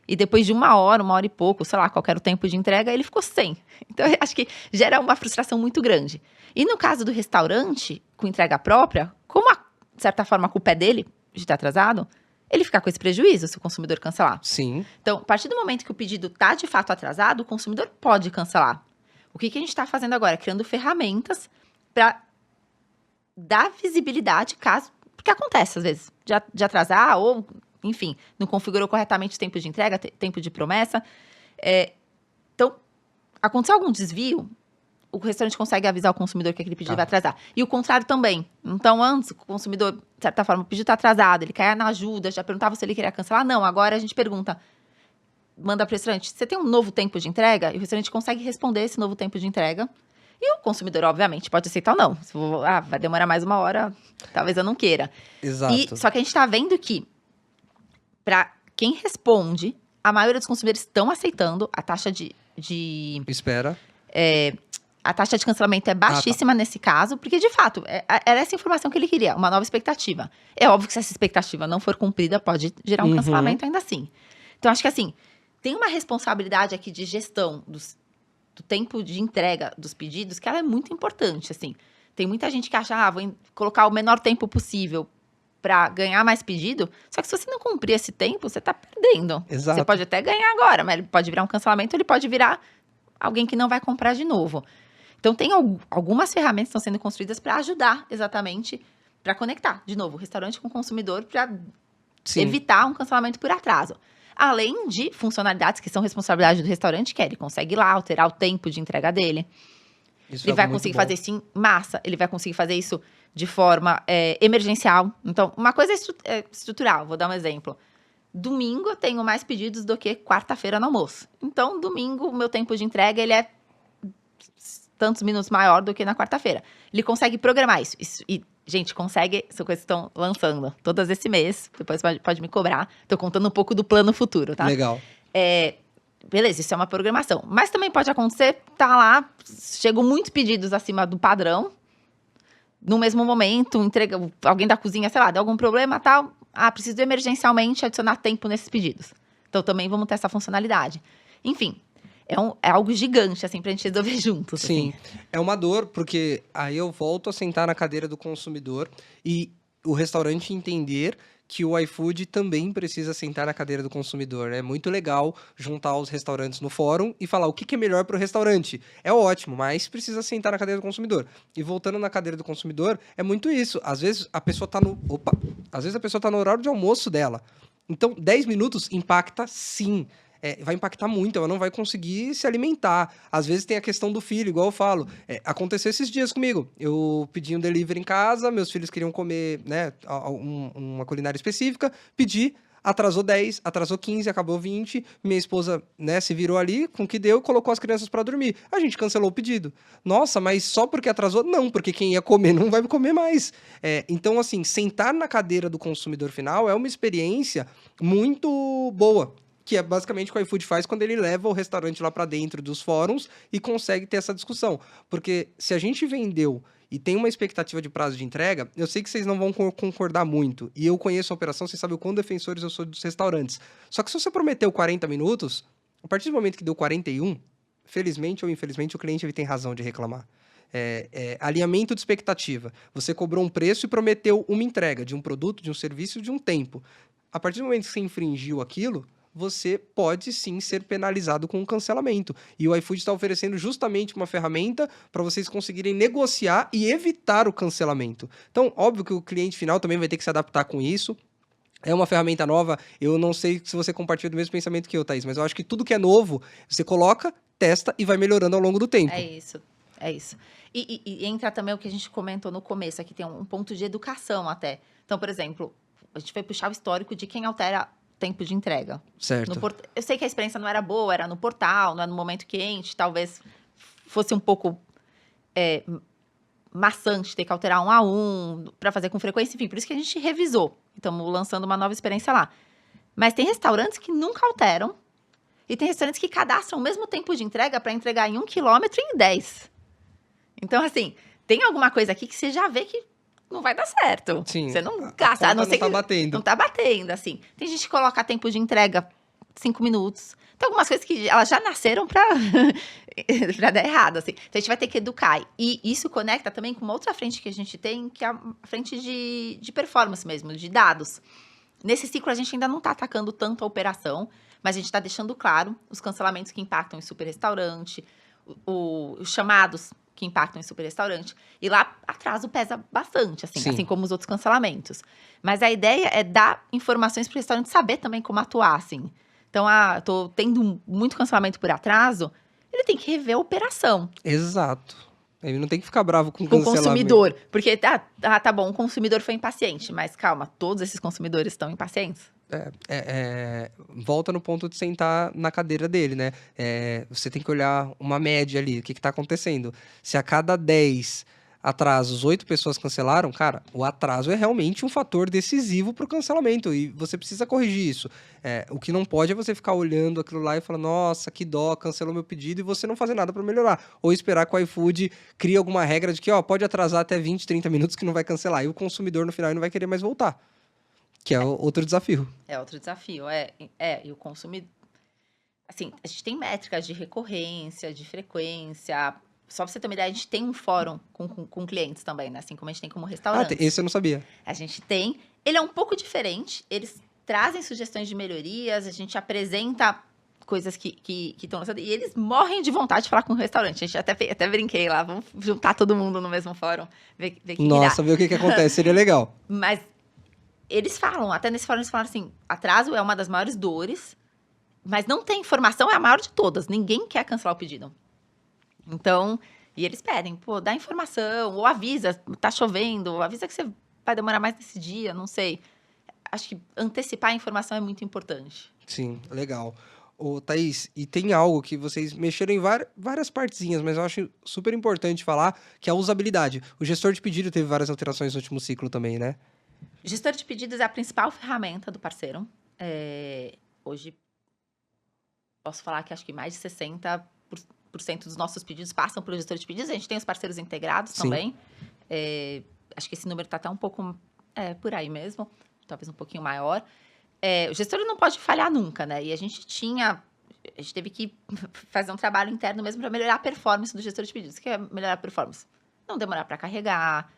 e depois de 1 hora e pouco, sei lá, qual era o tempo de entrega, ele ficou sem. Então, eu acho que gera uma frustração muito grande. E no caso do restaurante, com entrega própria, como, de certa forma, a culpa é dele, de estar atrasado, ele fica com esse prejuízo se o consumidor cancelar. Sim. Então, a partir do momento que o pedido está, de fato, atrasado, o consumidor pode cancelar. O que a gente está fazendo agora? Criando ferramentas para dar visibilidade caso... Porque acontece, às vezes, de atrasar ou, enfim, não configurou corretamente o tempo de entrega, tempo de promessa. Então, aconteceu algum desvio, o restaurante consegue avisar o consumidor que aquele pedido vai atrasar. E o contrário também. Então, antes, o consumidor, de certa forma, o pedido está atrasado, ele caia na ajuda, já perguntava se ele queria cancelar. Não, agora a gente pergunta, manda para o restaurante, você tem um novo tempo de entrega? E o restaurante consegue responder esse novo tempo de entrega. E o consumidor, obviamente, pode aceitar ou não. Se vai demorar mais 1 hora, talvez eu não queira. Exato. Só que a gente está vendo que, para quem responde, a maioria dos consumidores estão aceitando a taxa de Espera. A taxa de cancelamento é baixíssima nesse caso, porque, de fato, era essa informação que ele queria, uma nova expectativa. É óbvio que se essa expectativa não for cumprida, pode gerar um cancelamento ainda assim. Então, acho que, assim, tem uma responsabilidade aqui de gestão do tempo de entrega dos pedidos, que ela é muito importante, assim. Tem muita gente que acha, vou colocar o menor tempo possível para ganhar mais pedido, só que se você não cumprir esse tempo, você está perdendo. Exato. Você pode até ganhar agora, mas ele pode virar um cancelamento, ele pode virar alguém que não vai comprar de novo. Então, tem algumas ferramentas que estão sendo construídas para ajudar, exatamente, para conectar, de novo, o restaurante com o consumidor, para evitar um cancelamento por atraso. Além de funcionalidades que são responsabilidade do restaurante, que ele consegue ir lá, alterar o tempo de entrega dele. Isso ele vai conseguir fazer isso em massa, ele vai conseguir fazer isso de forma emergencial. Então, uma coisa é estrutural, vou dar um exemplo. Domingo eu tenho mais pedidos do que quarta-feira no almoço. Então, domingo, o meu tempo de entrega, ele é tantos minutos maior do que na quarta-feira. Ele consegue programar isso. E, gente, consegue, são coisas que estão lançando todas esse mês, depois pode me cobrar. Estou contando um pouco do plano futuro, tá? Legal. Beleza, isso é uma programação. Mas também pode acontecer, tá lá, chegam muitos pedidos acima do padrão, no mesmo momento, alguém da cozinha, sei lá, deu algum problema, tal, preciso emergencialmente adicionar tempo nesses pedidos. Então, também vamos ter essa funcionalidade. Enfim, é algo gigante, assim, pra gente resolver juntos. Sim, assim. É uma dor, porque aí eu volto a sentar na cadeira do consumidor e o restaurante entender que o iFood também precisa sentar na cadeira do consumidor. É muito legal juntar os restaurantes no fórum e falar o que é melhor para o restaurante. É ótimo, mas precisa sentar na cadeira do consumidor. E voltando na cadeira do consumidor, é muito isso. Às vezes a pessoa está no horário de almoço dela. Então, 10 minutos impacta sim. Vai impactar muito, ela não vai conseguir se alimentar. Às vezes tem a questão do filho, igual eu falo. Aconteceu esses dias comigo. Eu pedi um delivery em casa, meus filhos queriam comer, né, uma culinária específica, pedi, atrasou 10, atrasou 15, acabou 20, minha esposa, né, se virou ali com o que deu e colocou as crianças para dormir. A gente cancelou o pedido. Nossa, mas só porque atrasou? Não, porque quem ia comer não vai comer mais. Então, assim, sentar na cadeira do consumidor final é uma experiência muito boa, que é basicamente o que o iFood faz quando ele leva o restaurante lá para dentro dos fóruns e consegue ter essa discussão. Porque se a gente vendeu e tem uma expectativa de prazo de entrega, eu sei que vocês não vão concordar muito. E eu conheço a operação, vocês sabem o quão defensores eu sou dos restaurantes. Só que se você prometeu 40 minutos, a partir do momento que deu 41, felizmente ou infelizmente, o cliente ele tem razão de reclamar. Alinhamento de expectativa. Você cobrou um preço e prometeu uma entrega de um produto, de um serviço, de um tempo. A partir do momento que você infringiu aquilo, você pode sim ser penalizado com um cancelamento. E o iFood está oferecendo justamente uma ferramenta para vocês conseguirem negociar e evitar o cancelamento. Então, óbvio que o cliente final também vai ter que se adaptar com isso. É uma ferramenta nova, eu não sei se você compartilha do mesmo pensamento que eu, Thaís, mas eu acho que tudo que é novo, você coloca, testa e vai melhorando ao longo do tempo. É isso. E entra também o que a gente comentou no começo, aqui tem um ponto de educação até. Então, por exemplo, a gente vai puxar o histórico de quem altera tempo de entrega. Certo. Eu sei que a experiência não era boa, era no portal, não era no momento quente, talvez fosse um pouco maçante ter que alterar 1 a 1 para fazer com frequência, enfim, por isso que a gente revisou. Estamos lançando uma nova experiência lá. Mas tem restaurantes que nunca alteram e tem restaurantes que cadastram o mesmo tempo de entrega para entregar em 1 quilômetro em 10. Então, assim, tem alguma coisa aqui que você já vê que não vai dar certo. Sim. Você não gasta, a não ser que... Não tá batendo. Não tá batendo, assim. Tem gente que coloca tempo de entrega 5 minutos. Tem algumas coisas que elas já nasceram pra dar errado, assim. Então, a gente vai ter que educar. E isso conecta também com uma outra frente que a gente tem, que é a frente de performance mesmo, de dados. Nesse ciclo, a gente ainda não tá atacando tanto a operação, mas a gente tá deixando claro os cancelamentos que impactam em super restaurante, os chamados que impactam esse super restaurante. E lá, atraso pesa bastante, Sim. assim como os outros cancelamentos. Mas a ideia é dar informações para o restaurante saber também como atuar, assim. Então, tô tendo muito cancelamento por atraso, ele tem que rever a operação Exato. Ele não tem que ficar bravo com com o cancelamento. consumidor. Porque, tá bom, o consumidor foi impaciente, mas calma, todos esses consumidores estão impacientes? Volta no ponto de sentar na cadeira dele, né? Você tem que olhar uma média ali, o que está acontecendo. Se a cada 10 atrasos, 8 pessoas cancelaram, cara, o atraso é realmente um fator decisivo para o cancelamento e você precisa corrigir isso. O que não pode é você ficar olhando aquilo lá e falar, nossa, que dó, cancelou meu pedido e você não fazer nada para melhorar. Ou esperar que o iFood crie alguma regra de que, ó, pode atrasar até 20, 30 minutos que não vai cancelar. E o consumidor no final não vai querer mais voltar. Que é outro desafio. É outro desafio, e o consumidor... Assim, a gente tem métricas de recorrência, de frequência. Só pra você ter uma ideia, a gente tem um fórum com clientes também, né? Assim como a gente tem como restaurante. Esse eu não sabia. A gente tem. Ele é um pouco diferente. Eles trazem sugestões de melhorias, a gente apresenta coisas que estão lançando. E eles morrem de vontade de falar com o restaurante. A gente até brinquei lá, vamos juntar todo mundo no mesmo fórum, ver que Nossa, ver o que acontece, seria legal. Mas eles falam, até nesse fórum eles falam assim, atraso é uma das maiores dores, mas não tem informação, é a maior de todas. Ninguém quer cancelar o pedido. Então, e eles pedem, dá informação, ou avisa, tá chovendo, ou avisa que você vai demorar mais nesse dia, não sei. Acho que antecipar a informação é muito importante. Sim, legal. Ô, Thaís, e tem algo que vocês mexeram em várias partezinhas, mas eu acho super importante falar, que é a usabilidade. O gestor de pedido teve várias alterações no último ciclo também, né? O gestor de pedidos é a principal ferramenta do parceiro. Hoje, posso falar que acho que mais de 60% dos nossos pedidos passam pelo gestor de pedidos. A gente tem os parceiros integrados também. Acho que esse número está até um pouco por aí mesmo, talvez um pouquinho maior. O gestor não pode falhar nunca, né? E a gente teve que fazer um trabalho interno mesmo para melhorar a performance do gestor de pedidos. O que é melhorar a performance? Não demorar para carregar,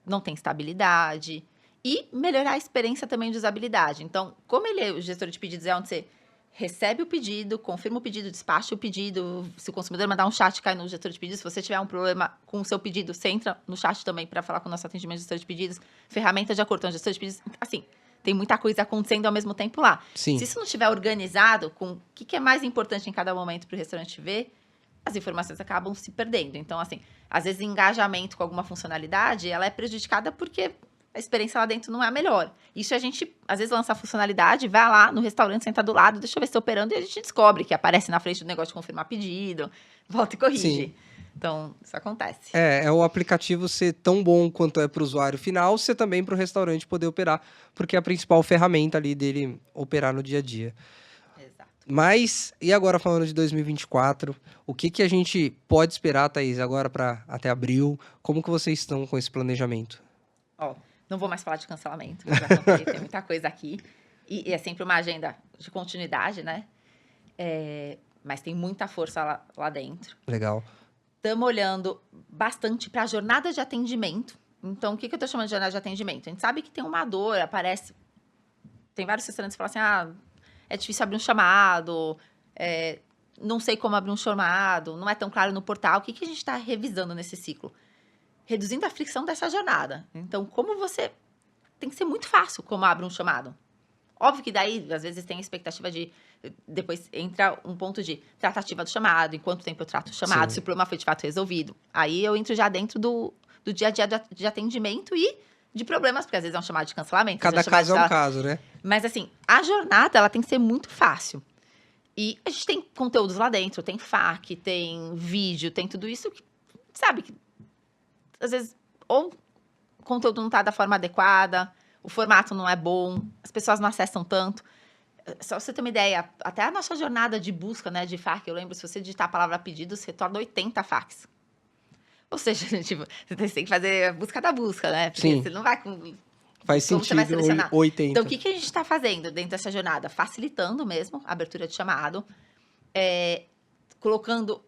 não tem estabilidade e melhorar a experiência também de usabilidade. Então, como o gestor de pedidos é onde você recebe o pedido, confirma o pedido, despacha o pedido. Se o consumidor mandar um chat, cai no gestor de pedidos. Se você tiver um problema com o seu pedido, você entra no chat também para falar com o nosso atendimento de gestor de pedidos. Ferramenta de acordo com o gestor de pedidos. Assim, tem muita coisa acontecendo ao mesmo tempo lá. Sim. Se isso não estiver organizado com o que é mais importante em cada momento para o restaurante ver, as informações acabam se perdendo. Então, assim, às vezes engajamento com alguma funcionalidade, ela é prejudicada porque a experiência lá dentro não é a melhor. Isso a gente, às vezes, lança a funcionalidade, vai lá no restaurante, senta do lado, deixa eu ver se está operando, e a gente descobre que aparece na frente do negócio de confirmar pedido, volta e corrige. Sim. Então, isso acontece. É o aplicativo ser tão bom quanto é para o usuário final, ser também para o restaurante poder operar, porque é a principal ferramenta ali dele operar no dia a dia. Exato. Mas, e agora falando de 2024, o que a gente pode esperar, Thaís, agora para até abril? Como que vocês estão com esse planejamento? Não vou mais falar de cancelamento, já contei, tem muita coisa aqui. E é sempre uma agenda de continuidade, né? Mas tem muita força lá dentro. Legal. Estamos olhando bastante para a jornada de atendimento. Então, o que eu estou chamando de jornada de atendimento? A gente sabe que tem uma dor, aparece... Tem vários restaurantes que falam assim, é difícil abrir um chamado, não sei como abrir um chamado, não é tão claro no portal. O que a gente está revisando nesse ciclo? Reduzindo a fricção dessa jornada. Então, como você... Tem que ser muito fácil como abre um chamado. Óbvio que daí, às vezes, tem a expectativa de... Depois entra um ponto de tratativa do chamado, em quanto tempo eu trato o chamado, Sim. se o problema foi de fato resolvido. Aí eu entro já dentro do dia a dia de atendimento e de problemas, porque às vezes é um chamado de cancelamento. Cada caso é um caso, né? Mas assim, a jornada, ela tem que ser muito fácil. E a gente tem conteúdos lá dentro, tem FAQ, tem vídeo, tem tudo isso que, sabe, que às vezes ou o conteúdo não está da forma adequada, o formato não é bom, as pessoas não acessam tanto. Só pra você ter uma ideia, até a nossa jornada de busca, né, de FAQ, eu lembro, se você digitar a palavra pedido, você retorna 80 FAQs. Ou seja, tipo, você tem que fazer a busca da busca, né? Porque Sim. você não vai com... Faz como você vai sentido selecionar? 80. Então, o que a gente está fazendo dentro dessa jornada? Facilitando mesmo a abertura de chamado, colocando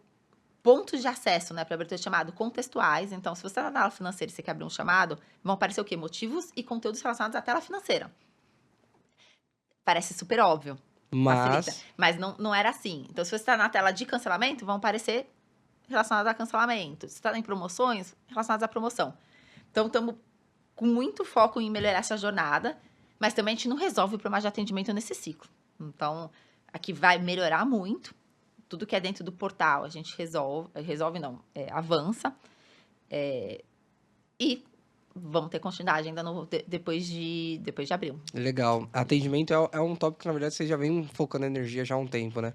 pontos de acesso, né, para abertura de chamado contextuais. Então, se você está na tela financeira e você quer abrir um chamado, vão aparecer o quê? Motivos e conteúdos relacionados à tela financeira. Parece super óbvio. Facilita. Mas não era assim. Então, se você está na tela de cancelamento, vão aparecer relacionadas a cancelamento. Se está em promoções, relacionadas à promoção. Então, estamos com muito foco em melhorar essa jornada, mas também a gente não resolve o problema de atendimento nesse ciclo. Então, aqui vai melhorar muito. Tudo que é dentro do portal, a gente avança. E vamos ter continuidade ainda depois de abril. Legal. Atendimento é um tópico que, na verdade, você já vem focando energia já há um tempo, né?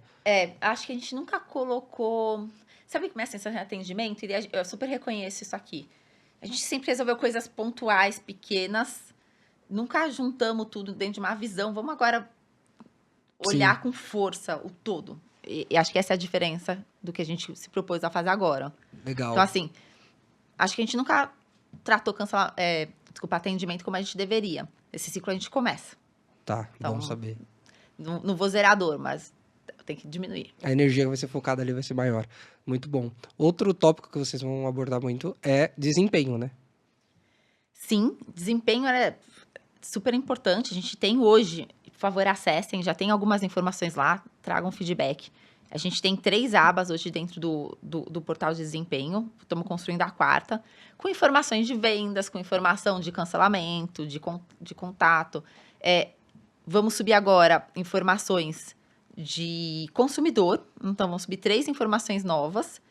Acho que a gente nunca colocou... Sabe como é a sensação de atendimento? E eu super reconheço isso aqui. A gente sempre resolveu coisas pontuais, pequenas. Nunca juntamos tudo dentro de uma visão. Vamos agora olhar com força o todo. E acho que essa é a diferença do que a gente se propôs a fazer agora. Legal. Então, assim, acho que a gente nunca tratou atendimento como a gente deveria. Esse ciclo a gente começa. Tá, então, vamos saber. Não vou zerar a dor, mas tem que diminuir. A energia que vai ser focada ali vai ser maior. Muito bom. Outro tópico que vocês vão abordar muito é desempenho, né? Sim, desempenho é super importante. A gente tem hoje, por favor, acessem, já tem algumas informações lá, tragam feedback. A gente tem 3 abas hoje dentro do portal de desempenho, estamos construindo a 4ª, com informações de vendas, com informação de cancelamento, de contato. Vamos subir agora informações de consumidor, então vamos subir 3 informações novas,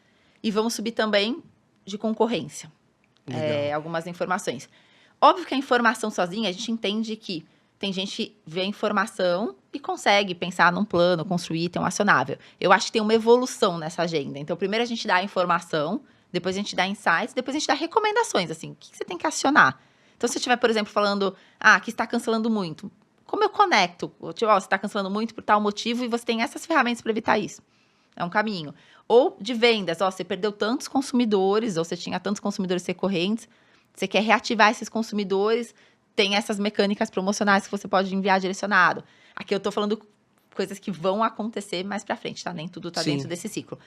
e vamos subir também de concorrência, algumas informações. Óbvio que a informação sozinha, a gente entende que tem gente que vê a informação e consegue pensar num plano, construir, ter um acionável. Eu acho que tem uma evolução nessa agenda. Então, primeiro a gente dá a informação, depois a gente dá insights, depois a gente dá recomendações, assim, o que você tem que acionar. Então, se eu estiver, por exemplo, falando, que está cancelando muito, como eu conecto? Tipo, você está cancelando muito por tal motivo e você tem essas ferramentas para evitar isso. É um caminho. Ou de vendas, você perdeu tantos consumidores, ou você tinha tantos consumidores recorrentes, você quer reativar esses consumidores, tem essas mecânicas promocionais que você pode enviar direcionado. Aqui eu estou falando coisas que vão acontecer mais para frente, tá? Nem tudo está dentro desse ciclo.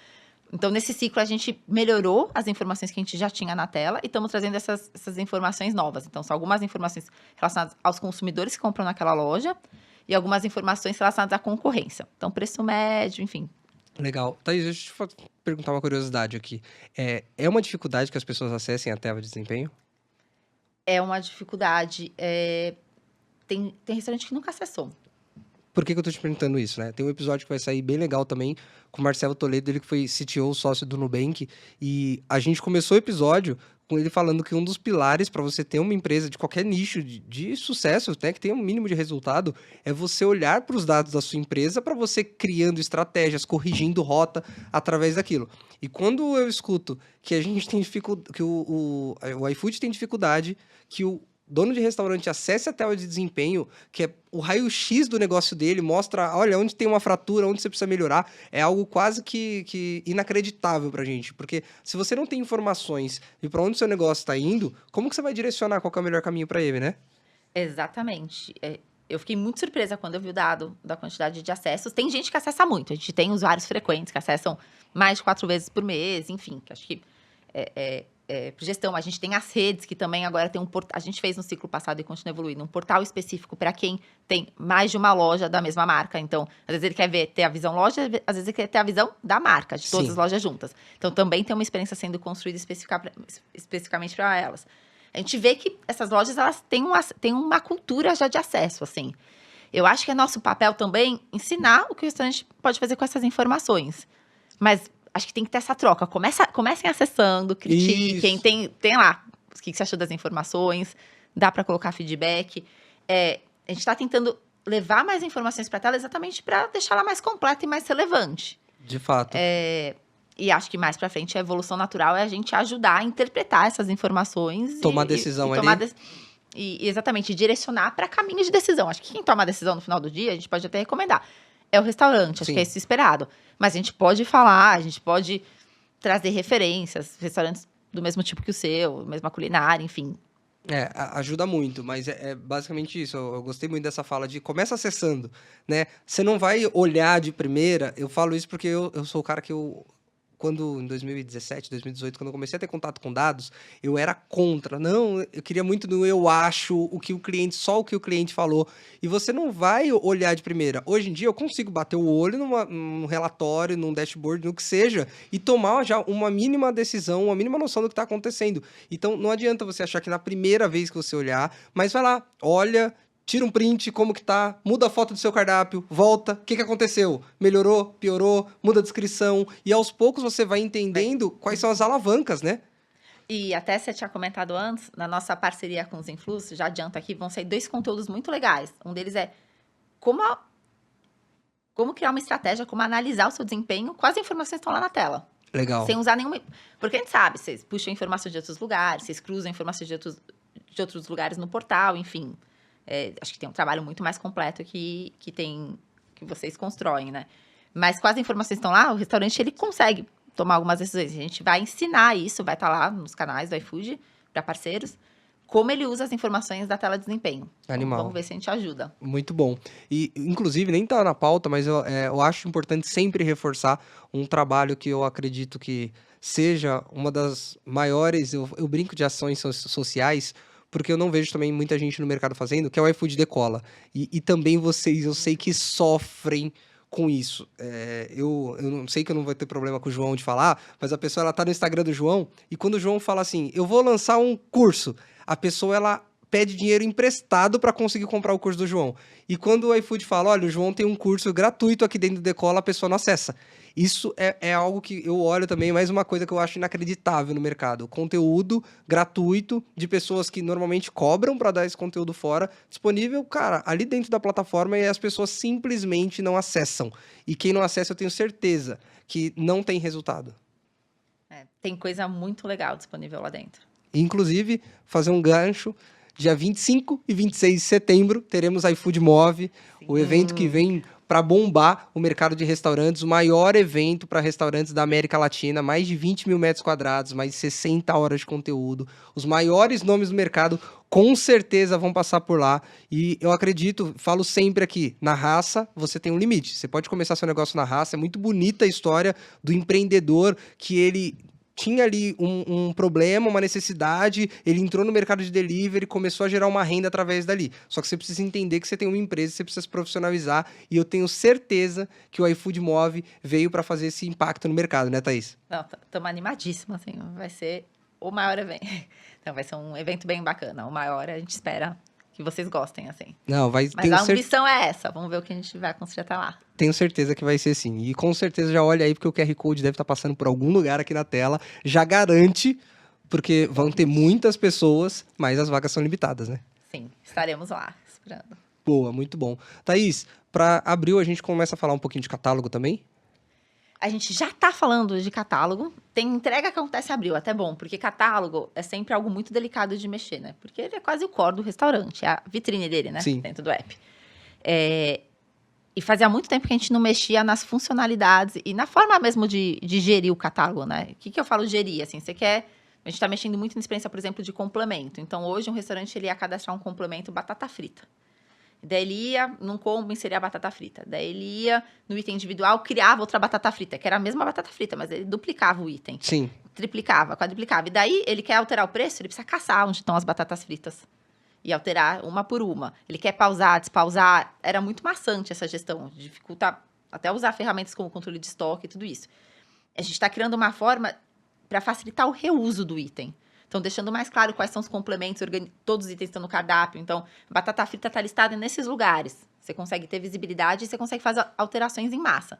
Então, nesse ciclo, a gente melhorou as informações que a gente já tinha na tela e estamos trazendo essas informações novas. Então, são algumas informações relacionadas aos consumidores que compram naquela loja e algumas informações relacionadas à concorrência. Então, preço médio, enfim. Legal. Thaís, deixa eu te perguntar uma curiosidade aqui. É uma dificuldade que as pessoas acessem a tela de desempenho? É uma dificuldade. Tem restaurante que nunca acessou. Por que eu tô te perguntando isso, né? Tem um episódio que vai sair bem legal também, com o Marcelo Toledo, ele que foi CTO, sócio do Nubank, e a gente começou o episódio com ele falando que um dos pilares para você ter uma empresa de qualquer nicho de sucesso, né, que tenha um mínimo de resultado, é você olhar para os dados da sua empresa para você criando estratégias, corrigindo rota através daquilo. E quando eu escuto que a gente tem dificuldade, que o iFood tem dificuldade, que o dono de restaurante acesse a tela de desempenho, que é o raio-x do negócio dele, mostra, olha, onde tem uma fratura, onde você precisa melhorar, é algo quase que inacreditável pra gente, porque se você não tem informações de para onde o seu negócio está indo, como que você vai direcionar qual que é o melhor caminho para ele, né? Exatamente. Eu fiquei muito surpresa quando eu vi o dado da quantidade de acessos. Tem gente que acessa muito, a gente tem usuários frequentes que acessam mais de 4 vezes por mês, enfim, que acho que por gestão, a gente tem as redes, que também agora tem a gente fez no ciclo passado e continua evoluindo, um portal específico para quem tem mais de uma loja da mesma marca. Então, às vezes ele quer ter a visão loja, às vezes ele quer ter a visão da marca, de todas as lojas juntas. Então, também tem uma experiência sendo construída especificamente para elas. A gente vê que essas lojas, elas têm uma cultura já de acesso, assim. Eu acho que é nosso papel também ensinar o que o restaurante pode fazer com essas informações. Mas acho que tem que ter essa troca. Comecem acessando, critiquem, tem lá o que você achou das informações, dá para colocar feedback. A gente está tentando levar mais informações para a tela exatamente para deixá-la mais completa e mais relevante. De fato. E acho que mais para frente a evolução natural é a gente ajudar a interpretar essas informações. Tomar decisão ali. E exatamente, direcionar para caminhos de decisão. Acho que quem toma a decisão no final do dia, a gente pode até recomendar. É o restaurante, acho que é isso esperado. Mas a gente pode falar, a gente pode trazer referências, restaurantes do mesmo tipo que o seu, mesma culinária, enfim. Ajuda muito, mas é basicamente isso. Eu gostei muito dessa fala de começa acessando, né? Você não vai olhar de primeira, eu falo isso porque eu sou o cara que eu quando em 2017, 2018, quando eu comecei a ter contato com dados, eu era contra. Não, eu queria muito no eu acho, só o que o cliente falou. E você não vai olhar de primeira. Hoje em dia eu consigo bater o olho num relatório, num dashboard, no que seja, e tomar já uma mínima decisão, uma mínima noção do que está acontecendo. Então não adianta você achar que na primeira vez que você olhar, mas vai lá, olha, tira um print, como que tá, muda a foto do seu cardápio, volta, o que aconteceu? Melhorou, piorou, muda a descrição, e aos poucos você vai entendendo quais são as alavancas, né? E até você tinha comentado antes, na nossa parceria com os Influx, já adianto aqui, vão sair 2 conteúdos muito legais. Um deles é como criar uma estratégia, como analisar o seu desempenho com as informações que estão lá na tela. Legal. Sem usar nenhuma... Porque a gente sabe, vocês puxam informações de outros lugares, vocês cruzam informações de outros lugares no portal, enfim. Acho que tem um trabalho muito mais completo que vocês constroem, né? Mas com as informações que estão lá, o restaurante ele consegue tomar algumas decisões. A gente vai ensinar isso, vai estar lá nos canais do iFood, para parceiros, como ele usa as informações da tela de desempenho. Animal. Então, vamos ver se a gente ajuda. Muito bom. E, inclusive, nem tá na pauta, mas eu acho importante sempre reforçar um trabalho que eu acredito que seja uma das maiores, eu brinco de ações sociais, porque eu não vejo também muita gente no mercado fazendo, que é o iFood Decola. E também vocês, eu sei que sofrem com isso. Eu não sei que eu não vou ter problema com o João de falar, mas a pessoa ela tá no Instagram do João, e quando o João fala assim, eu vou lançar um curso, a pessoa ela pede dinheiro emprestado para conseguir comprar o curso do João. E quando o iFood fala, olha, o João tem um curso gratuito aqui dentro do Decola, a pessoa não acessa. Isso é algo que eu olho também, mais uma coisa que eu acho inacreditável no mercado. Conteúdo gratuito de pessoas que normalmente cobram para dar esse conteúdo fora, disponível, cara, ali dentro da plataforma, e as pessoas simplesmente não acessam. E quem não acessa, eu tenho certeza que não tem resultado. Tem coisa muito legal disponível lá dentro. Inclusive, fazer um gancho, dia 25 e 26 de setembro, teremos iFood Move, o evento que vem para bombar o mercado de restaurantes, o maior evento para restaurantes da América Latina, mais de 20 mil metros quadrados, mais de 60 horas de conteúdo. Os maiores nomes do mercado com certeza vão passar por lá. E eu acredito, falo sempre aqui, na raça você tem um limite. Você pode começar seu negócio na raça, é muito bonita a história do empreendedor que ele tinha ali um problema, uma necessidade, ele entrou no mercado de delivery, começou a gerar uma renda através dali. Só que você precisa entender que você tem uma empresa, você precisa se profissionalizar, e eu tenho certeza que o iFood Move veio para fazer esse impacto no mercado, né, Thaís? Não, estamos animadíssimos, assim, vai ser o maior evento. Então, vai ser um evento bem bacana, o maior, a gente espera que vocês gostem, assim. Não, Mas a ambição é essa, vamos ver o que a gente vai construir até lá. Tenho certeza que vai ser sim. E com certeza já olha aí, porque o QR Code deve estar passando por algum lugar aqui na tela. Já garante, porque vão ter muitas pessoas, mas as vagas são limitadas, né? Sim, estaremos lá, esperando. Boa, muito bom. Thaís, para abril a gente começa a falar um pouquinho de catálogo também? A gente já está falando de catálogo. Tem entrega que acontece em abril, até bom, porque catálogo é sempre algo muito delicado de mexer, né? Porque ele é quase o core do restaurante, é a vitrine dele, né? Sim. Dentro do app. E fazia muito tempo que a gente não mexia nas funcionalidades e na forma mesmo de gerir o catálogo, né? O que eu falo gerir? Assim, você quer... A gente está mexendo muito na experiência, por exemplo, de complemento. Então, hoje, um restaurante ele ia cadastrar um complemento batata frita. Daí ele ia num combo inserir a batata frita. Daí ele ia no item individual, criava outra batata frita, que era a mesma batata frita, mas ele duplicava o item. Sim. Triplicava, quadruplicava. E daí ele quer alterar o preço, ele precisa caçar onde estão as batatas fritas. E alterar uma por uma. Ele quer pausar, despausar. Era muito maçante essa gestão. Dificulta até usar ferramentas como controle de estoque e tudo isso. A gente está criando uma forma para facilitar o reuso do item. Então, deixando mais claro quais são os complementos, todos os itens estão no cardápio. Então, batata frita está listada nesses lugares. Você consegue ter visibilidade e você consegue fazer alterações em massa.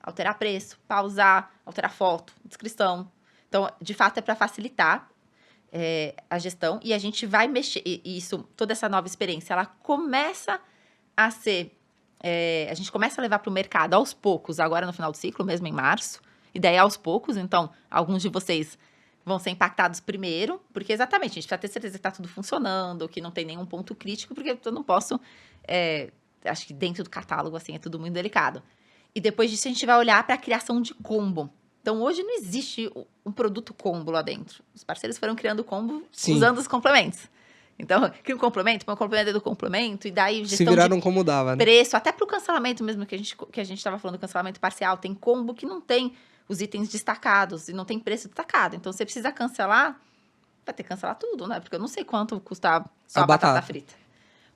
Alterar preço, pausar, alterar foto, descrição. Então, de fato, é para facilitar a gestão. E a gente vai mexer, toda essa nova experiência, ela começa a ser... a gente começa a levar para o mercado aos poucos, agora no final do ciclo, mesmo em março. E daí aos poucos, então, alguns de vocês vão ser impactados primeiro, porque exatamente, a gente precisa ter certeza que está tudo funcionando, que não tem nenhum ponto crítico, porque eu não posso... acho que dentro do catálogo, assim, é tudo muito delicado. E depois disso, a gente vai olhar para a criação de combo. Então, hoje não existe um produto combo lá dentro. Os parceiros foram criando combo usando os complementos. Então, cria um complemento, põe um complemento do complemento, e daí gestão se viraram como dava, né? Preço, até para o cancelamento mesmo, que a gente estava falando, cancelamento parcial, tem combo que não tem os itens destacados e não tem preço destacado. Então, você precisa cancelar, vai ter que cancelar tudo, né? Porque eu não sei quanto custa só a batata frita.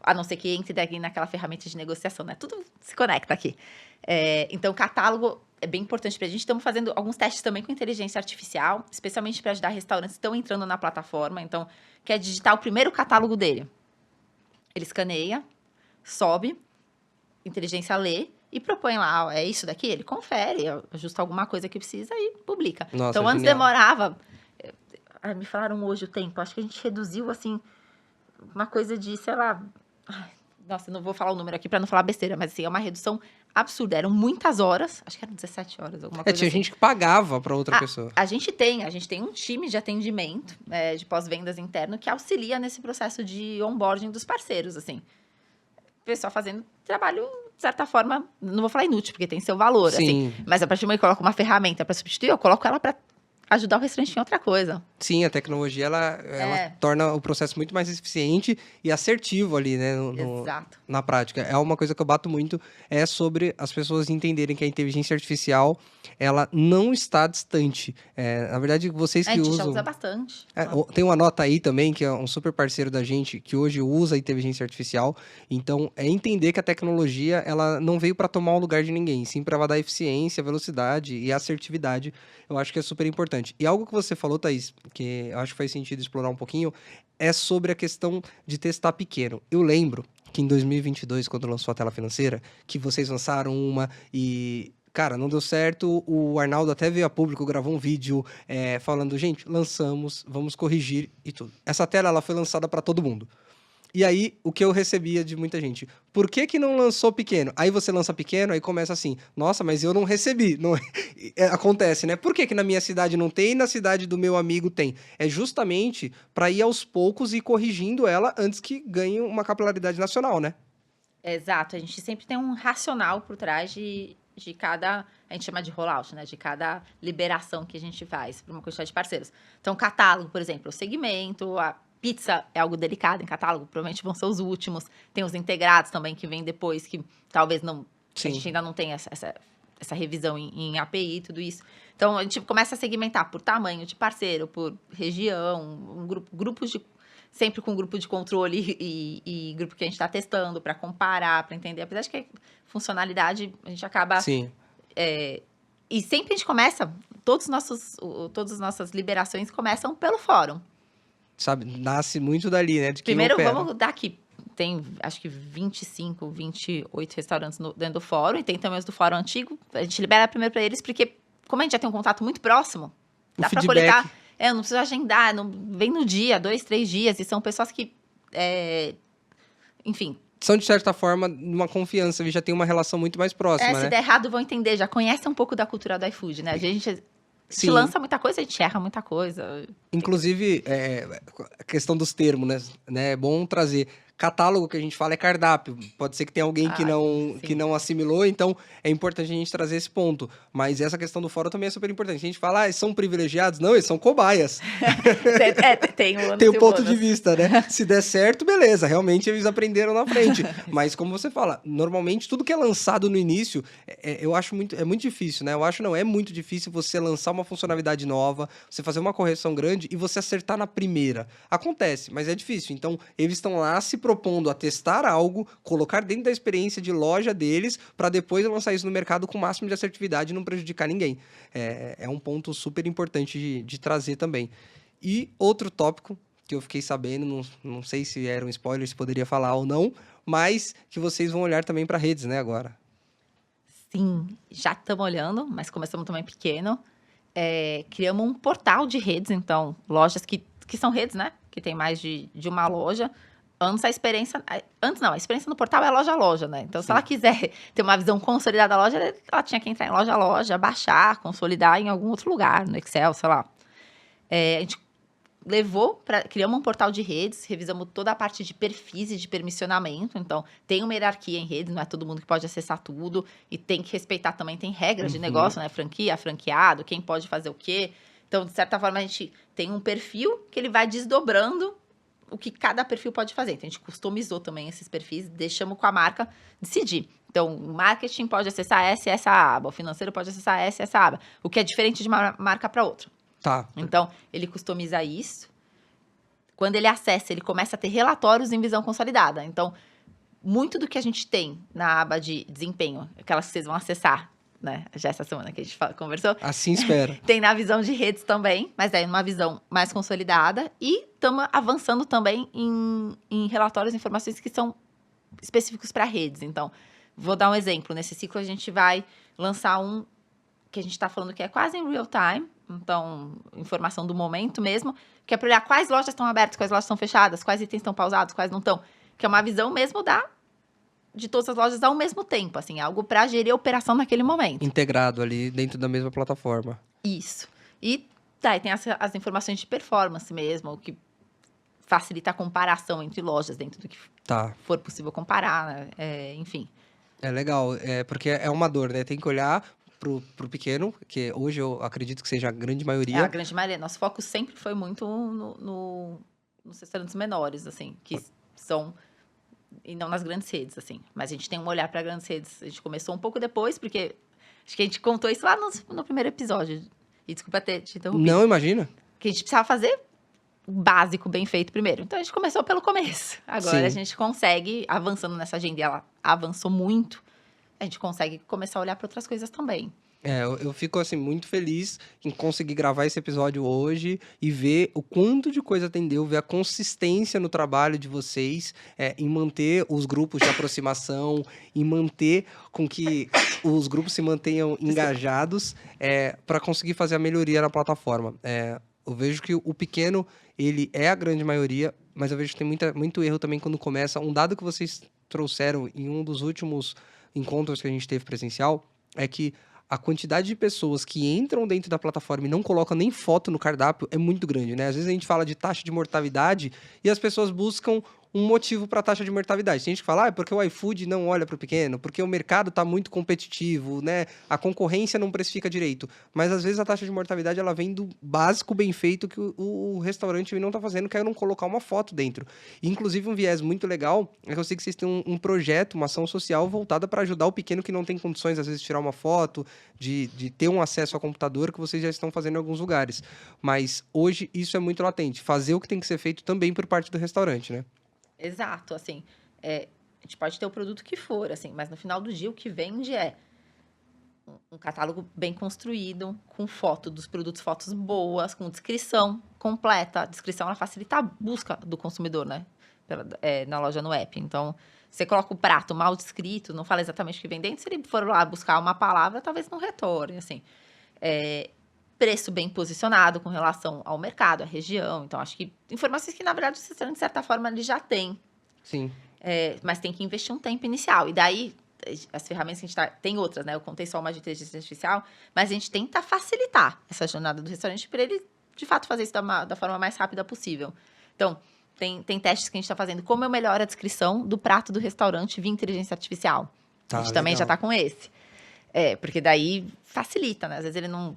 A não ser que entre daqui naquela ferramenta de negociação, né? Tudo se conecta aqui. Então, o catálogo é bem importante para a gente. Estamos fazendo alguns testes também com inteligência artificial, especialmente para ajudar restaurantes que estão entrando na plataforma. Então, quer digitar o primeiro catálogo dele. Ele escaneia, sobe, inteligência lê e propõe lá, é isso daqui? Ele confere, ajusta alguma coisa que precisa e publica. Nossa, então, antes genial. demorava... me falaram hoje o tempo. Acho que a gente reduziu, assim, uma coisa de, sei lá... Nossa, eu não vou falar o número aqui para não falar besteira, mas assim, é uma redução absurda. Eram muitas horas, acho que eram 17 horas, alguma coisa tinha assim. gente que pagava para outra pessoa. A gente tem um time de atendimento, de pós-vendas interno, que auxilia nesse processo de onboarding dos parceiros, assim. O pessoal fazendo trabalho, de certa forma, não vou falar inútil, porque tem seu valor, Sim. assim. Mas a partir do momento que eu coloco uma ferramenta para substituir, eu coloco ela para ajudar o restaurante em outra coisa. Sim, a tecnologia, ela torna o processo muito mais eficiente e assertivo ali, né? Exato. Na prática. É uma coisa que eu bato muito, é sobre as pessoas entenderem que a inteligência artificial, ela não está distante. Na verdade, vocês que usam... A gente usam... já usa bastante. Tem uma nota aí também, que é um super parceiro da gente, que hoje usa a inteligência artificial. Então, é entender que a tecnologia, ela não veio para tomar o lugar de ninguém, sim para ela dar eficiência, velocidade e assertividade. Eu acho que é super importante. E algo que você falou, Thaís, que eu acho que faz sentido explorar um pouquinho, é sobre a questão de testar pequeno. Eu lembro que em 2022, quando lançou a tela financeira, que vocês lançaram uma e... Cara, não deu certo, o Arnaldo até veio a público, gravou um vídeo falando, gente, lançamos, vamos corrigir e tudo. Essa tela, ela foi lançada para todo mundo. E aí, o que eu recebia de muita gente, por que não lançou pequeno? Aí você lança pequeno, aí começa assim, nossa, mas eu não recebi. Não... Acontece, né? Por que na minha cidade não tem e na cidade do meu amigo tem? É justamente para ir aos poucos e ir corrigindo ela antes que ganhe uma capilaridade nacional, né? Exato, a gente sempre tem um racional por trás de cada, a gente chama de rollout, né? De cada liberação que a gente faz para uma quantidade de parceiros. Então, catálogo, por exemplo, o segmento, a pizza é algo delicado em catálogo, provavelmente vão ser os últimos. Tem os integrados também que vêm depois, que talvez não... Sim. A gente ainda não tem essa revisão em API e tudo isso. Então, a gente começa a segmentar por tamanho de parceiro, por região, grupos de... Sempre com grupo de controle e grupo que a gente está testando para comparar, para entender. Apesar de que a funcionalidade, a gente acaba... Sim. E sempre a gente começa, todas as nossas liberações começam pelo fórum. Sabe, nasce muito dali, né? De quem Primeiro, opera. vamos dar aqui. Tem, acho que 25, 28 restaurantes dentro do fórum. E tem também os do fórum antigo. A gente libera primeiro para eles, porque como a gente já tem um contato muito próximo, dá para coletar... não precisa agendar, não, vem no dia, 2, 3 dias. E são pessoas que, enfim... São, de certa forma, uma confiança. Já tem uma relação muito mais próxima, né? Se der errado, vão entender. Já conhecem um pouco da cultura do iFood, né? A gente... Se lança muita coisa, a gente erra muita coisa. Inclusive, a questão dos termos, né? É bom trazer. Catálogo que a gente fala é cardápio. Pode ser que tenha alguém que não assimilou, então é importante a gente trazer esse ponto. Mas essa questão do fórum também é super importante. A gente fala, eles são privilegiados? Não, eles são cobaias. Tem um ponto de vista, né? Se der certo, beleza. Realmente eles aprenderam na frente. Mas como você fala, normalmente tudo que é lançado no início, eu acho muito difícil, né? É muito difícil você lançar uma funcionalidade nova, você fazer uma correção grande e você acertar na primeira. Acontece, mas é difícil. Então, eles estão lá se propondo a testar algo, colocar dentro da experiência de loja deles, para depois lançar isso no mercado com o máximo de assertividade e não prejudicar ninguém. É um ponto super importante de trazer também. E outro tópico que eu fiquei sabendo, não sei se era um spoiler, se poderia falar ou não, mas que vocês vão olhar também para redes, né, agora. Sim, já estamos olhando, mas começamos também pequeno. Criamos um portal de redes, então, lojas que são redes, né? Que tem mais de uma loja. A experiência no portal é loja a loja, né? Então, se ela quiser ter uma visão consolidada da loja, ela tinha que entrar em loja a loja, baixar, consolidar em algum outro lugar, no Excel, sei lá. A gente criamos um portal de redes, revisamos toda a parte de perfis e de permissionamento. Então, tem uma hierarquia em redes, não é todo mundo que pode acessar tudo. E tem que respeitar também, tem regras de negócio, né? Franquia, franqueado, quem pode fazer o quê. Então, de certa forma, a gente tem um perfil que ele vai desdobrando o que cada perfil pode fazer. Então, a gente customizou também esses perfis, deixamos com a marca decidir. Então, o marketing pode acessar essa aba, o financeiro pode acessar essa aba, o que é diferente de uma marca para outra. Tá. Então, ele customiza isso. Quando ele acessa, ele começa a ter relatórios em visão consolidada. Então, muito do que a gente tem na aba de desempenho, aquelas que vocês vão acessar, né? Já essa semana que a gente conversou. Assim espera. Tem na visão de redes também, mas aí numa visão mais consolidada. E estamos avançando também em relatórios e informações que são específicos para redes. Então, vou dar um exemplo. Nesse ciclo, a gente vai lançar um que a gente está falando que é quase em real time. Então, informação do momento mesmo, que é para olhar quais lojas estão abertas, quais lojas estão fechadas, quais itens estão pausados, quais não estão. Que é uma visão mesmo de todas as lojas ao mesmo tempo, assim, algo para gerir a operação naquele momento. Integrado ali dentro da mesma plataforma. Isso. E daí tem as informações de performance mesmo, o que facilita a comparação entre lojas dentro do que for possível comparar, né? Enfim. É legal, porque é uma dor, né? Tem que olhar pro pequeno, que hoje eu acredito que seja a grande maioria. É a grande maioria. Nosso foco sempre foi muito nos restaurantes menores, assim, que são... E não nas grandes redes, assim. Mas a gente tem um olhar para grandes redes. A gente começou um pouco depois, porque acho que a gente contou isso lá no primeiro episódio. E desculpa ter te interrompido. Não, imagina. Que a gente precisava fazer o básico bem feito primeiro. Então, a gente começou pelo começo. Agora, Sim. a gente consegue, avançando nessa agenda, e ela avançou muito, a gente consegue começar a olhar para outras coisas também. Eu fico, assim, muito feliz em conseguir gravar esse episódio hoje e ver o quanto de coisa atendeu, ver a consistência no trabalho de vocês, em manter os grupos de aproximação, em manter com que os grupos se mantenham engajados, para conseguir fazer a melhoria na plataforma. Eu vejo que o pequeno, ele é a grande maioria, mas eu vejo que tem muito erro também quando começa. Um dado que vocês trouxeram em um dos últimos encontros que a gente teve presencial é que a quantidade de pessoas que entram dentro da plataforma e não colocam nem foto no cardápio é muito grande, né? Às vezes a gente fala de taxa de mortalidade e as pessoas buscam um motivo para a taxa de mortalidade. Tem gente que fala, é porque o iFood não olha para o pequeno, porque o mercado está muito competitivo, né? A concorrência não precifica direito. Mas às vezes a taxa de mortalidade ela vem do básico bem feito que o restaurante não está fazendo, que é não colocar uma foto dentro. E, inclusive, um viés muito legal é que eu sei que vocês têm um projeto, uma ação social voltada para ajudar o pequeno que não tem condições, às vezes, de tirar uma foto, de ter um acesso ao computador, que vocês já estão fazendo em alguns lugares. Mas hoje isso é muito latente. Fazer o que tem que ser feito também por parte do restaurante, né? Exato, assim, a gente pode ter o produto que for, assim, mas no final do dia o que vende é um catálogo bem construído, com foto dos produtos, fotos boas, com descrição completa. A descrição, ela facilita a busca do consumidor, né? Na loja, no app. Então, você coloca o prato mal descrito, não fala exatamente o que vem dentro, se ele for lá buscar uma palavra, talvez não retorne, assim. Preço bem posicionado com relação ao mercado, à região. Então, acho que informações que, na verdade, o restaurante, de certa forma, ele já tem. Sim. Mas tem que investir um tempo inicial. E daí, as ferramentas que a gente tem outras, né? Eu contei só uma de inteligência artificial, mas a gente tenta facilitar essa jornada do restaurante para ele, de fato, fazer isso da forma mais rápida possível. Então, tem testes que a gente está fazendo. Como eu melhoro a descrição do prato do restaurante via inteligência artificial? A gente também já está com esse. Porque daí facilita, né? Às vezes ele não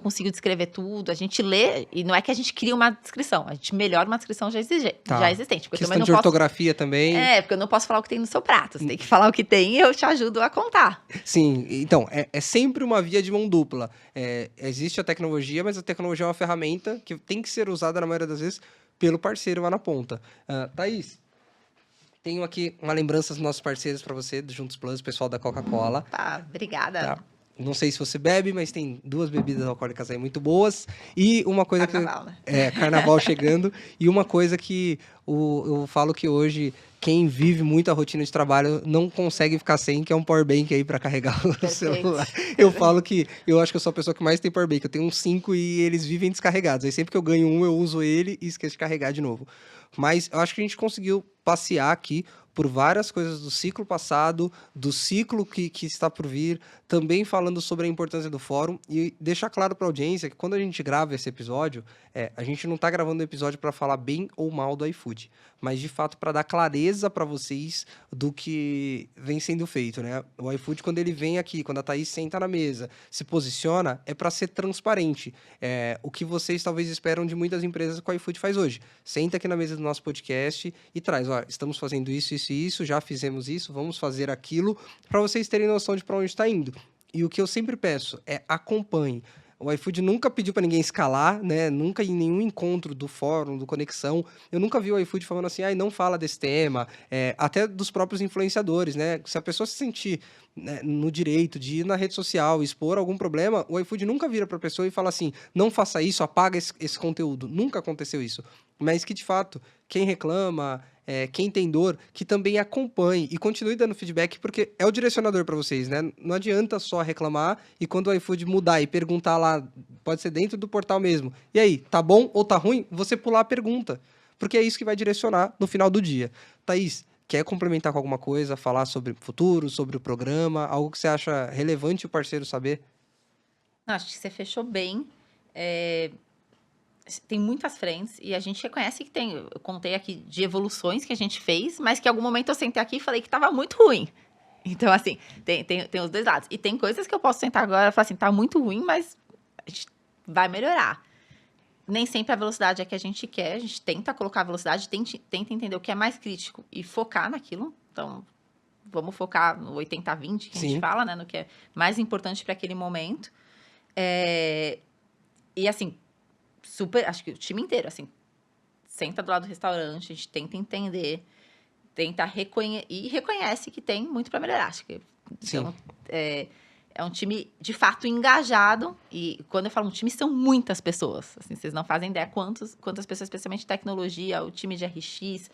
consigo descrever tudo, a gente lê, e não é que a gente cria uma descrição, a gente melhora uma descrição já existente. Porque questão de ortografia também. Porque eu não posso falar o que tem no seu prato, você tem que falar o que tem e eu te ajudo a contar. Sim, então, é sempre uma via de mão dupla. Existe a tecnologia, mas a tecnologia é uma ferramenta que tem que ser usada, na maioria das vezes, pelo parceiro lá na ponta. Thaís, tenho aqui uma lembrança dos nossos parceiros para você, do Juntos Plus, pessoal da Coca-Cola. Tá, obrigada. Tá. Não sei se você bebe, mas tem 2 bebidas alcoólicas aí muito boas. E uma coisa Carnaval, né? Carnaval chegando. E uma coisa que eu falo que hoje quem vive muito a rotina de trabalho não consegue ficar sem, que é um powerbank aí para carregar o celular. Eu falo que eu acho que eu sou a pessoa que mais tem powerbank. Eu tenho uns 5 e eles vivem descarregados. Aí sempre que eu ganho um, eu uso ele e esqueço de carregar de novo. Mas eu acho que a gente conseguiu passear aqui por várias coisas do ciclo passado, do ciclo que está por vir, também falando sobre a importância do fórum e deixar claro para a audiência que quando a gente grava esse episódio, a gente não está gravando o episódio para falar bem ou mal do iFood, mas de fato para dar clareza para vocês do que vem sendo feito, né? O iFood, quando ele vem aqui, quando a Thaís senta na mesa, se posiciona, é para ser transparente. O que vocês talvez esperam de muitas empresas que o iFood faz hoje. Senta aqui na mesa do nosso podcast e traz, ó, estamos fazendo isso, isso e isso, já fizemos isso, vamos fazer aquilo, para vocês terem noção de para onde está indo. E o que eu sempre peço é acompanhe. O iFood nunca pediu para ninguém escalar, né? Nunca em nenhum encontro do fórum, do Conexão, eu nunca vi o iFood falando assim, não fala desse tema, até dos próprios influenciadores, né? Se a pessoa se sentir, né, no direito de ir na rede social, expor algum problema, o iFood nunca vira para a pessoa e fala assim, não faça isso, apaga esse conteúdo. Nunca aconteceu isso. Mas que, de fato, quem reclama, quem tem dor, que também acompanhe e continue dando feedback, porque é o direcionador para vocês, né? Não adianta só reclamar e quando o iFood mudar e perguntar lá, pode ser dentro do portal mesmo, e aí, tá bom ou tá ruim? Você pular a pergunta, porque é isso que vai direcionar no final do dia. Thaís, quer complementar com alguma coisa, falar sobre o futuro, sobre o programa, algo que você acha relevante o parceiro saber? Não, acho que você fechou bem. Tem muitas frentes e a gente reconhece que tem. Eu contei aqui de evoluções que a gente fez, mas que em algum momento eu sentei aqui e falei que estava muito ruim. Então, assim, tem os dois lados. E tem coisas que eu posso sentar agora e falar assim, tá muito ruim, mas a gente vai melhorar. Nem sempre a velocidade é que a gente quer, a gente tenta colocar a velocidade, tenta entender o que é mais crítico e focar naquilo. Então, vamos focar no 80-20 que a gente fala, né? No que é mais importante para aquele momento. E, assim, acho que o time inteiro, assim, senta do lado do restaurante, a gente tenta entender, tenta reconhece que tem muito para melhorar. Acho que, então, é um time, de fato, engajado. E quando eu falo um time, são muitas pessoas. Assim, vocês não fazem ideia quantas pessoas, especialmente tecnologia, o time de RX,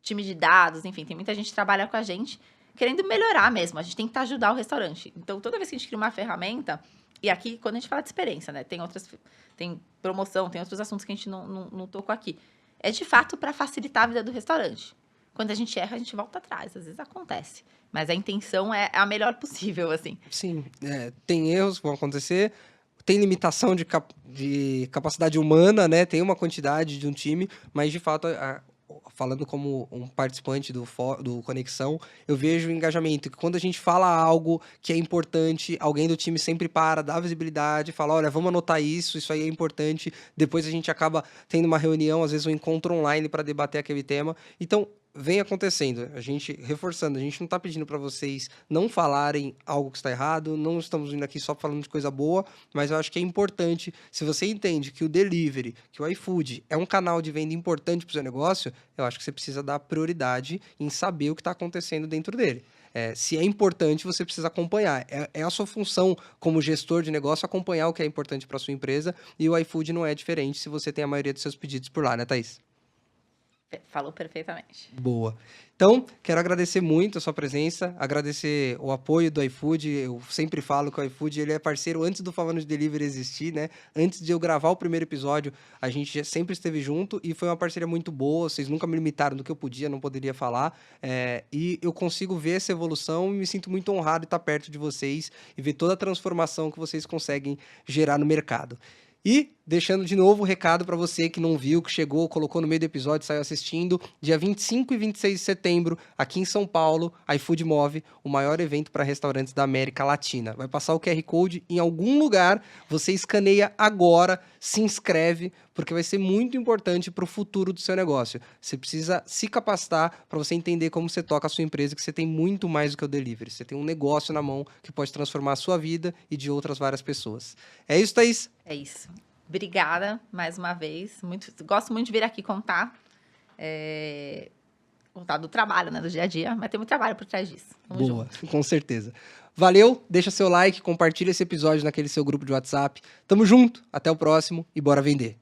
time de dados, enfim, tem muita gente que trabalha com a gente querendo melhorar mesmo. A gente tenta ajudar o restaurante. Então, toda vez que a gente cria uma ferramenta, e aqui, quando a gente fala de experiência, né, tem promoção, tem outros assuntos que a gente não tocou aqui. É, de fato, para facilitar a vida do restaurante. Quando a gente erra, a gente volta atrás. Às vezes acontece. Mas a intenção é a melhor possível, assim. Sim, tem erros que vão acontecer, tem limitação de capacidade humana, né? Tem uma quantidade de um time, mas, de fato, falando como um participante do Conexão, eu vejo o engajamento, que quando a gente fala algo que é importante, alguém do time sempre dá visibilidade, fala, olha, vamos anotar isso aí é importante, depois a gente acaba tendo uma reunião, às vezes um encontro online para debater aquele tema. Então, vem acontecendo, a gente reforçando, a gente não está pedindo para vocês não falarem algo que está errado, não estamos vindo aqui só falando de coisa boa, mas eu acho que é importante, se você entende que o delivery, que o iFood é um canal de venda importante para o seu negócio, eu acho que você precisa dar prioridade em saber o que está acontecendo dentro dele. Se é importante, você precisa acompanhar. É a sua função como gestor de negócio acompanhar o que é importante para a sua empresa, e o iFood não é diferente se você tem a maioria dos seus pedidos por lá, né, Thaís? Falou perfeitamente. Boa. Então, quero agradecer muito a sua presença, agradecer o apoio do iFood. Eu sempre falo que o iFood ele é parceiro antes do Falando de Delivery existir, né? Antes de eu gravar o primeiro episódio, a gente sempre esteve junto e foi uma parceria muito boa. Vocês nunca me limitaram do que eu podia, não poderia falar. E eu consigo ver essa evolução e me sinto muito honrado de estar perto de vocês e ver toda a transformação que vocês conseguem gerar no mercado. E, deixando de novo o recado para você que não viu, que chegou, colocou no meio do episódio, saiu assistindo, dia 25 e 26 de setembro, aqui em São Paulo, iFood Move, o maior evento para restaurantes da América Latina. Vai passar o QR Code em algum lugar, você escaneia agora, se inscreve, porque vai ser muito importante para o futuro do seu negócio. Você precisa se capacitar para você entender como você toca a sua empresa, que você tem muito mais do que o delivery. Você tem um negócio na mão que pode transformar a sua vida e de outras várias pessoas. É isso, Thaís? É isso. Obrigada, mais uma vez. Gosto muito de vir aqui contar do trabalho, né, do dia a dia, mas tem muito trabalho por trás disso. Vamos Boa, junto. com certeza. Valeu, deixa seu like, compartilha esse episódio naquele seu grupo de WhatsApp. Tamo junto, até o próximo e bora vender.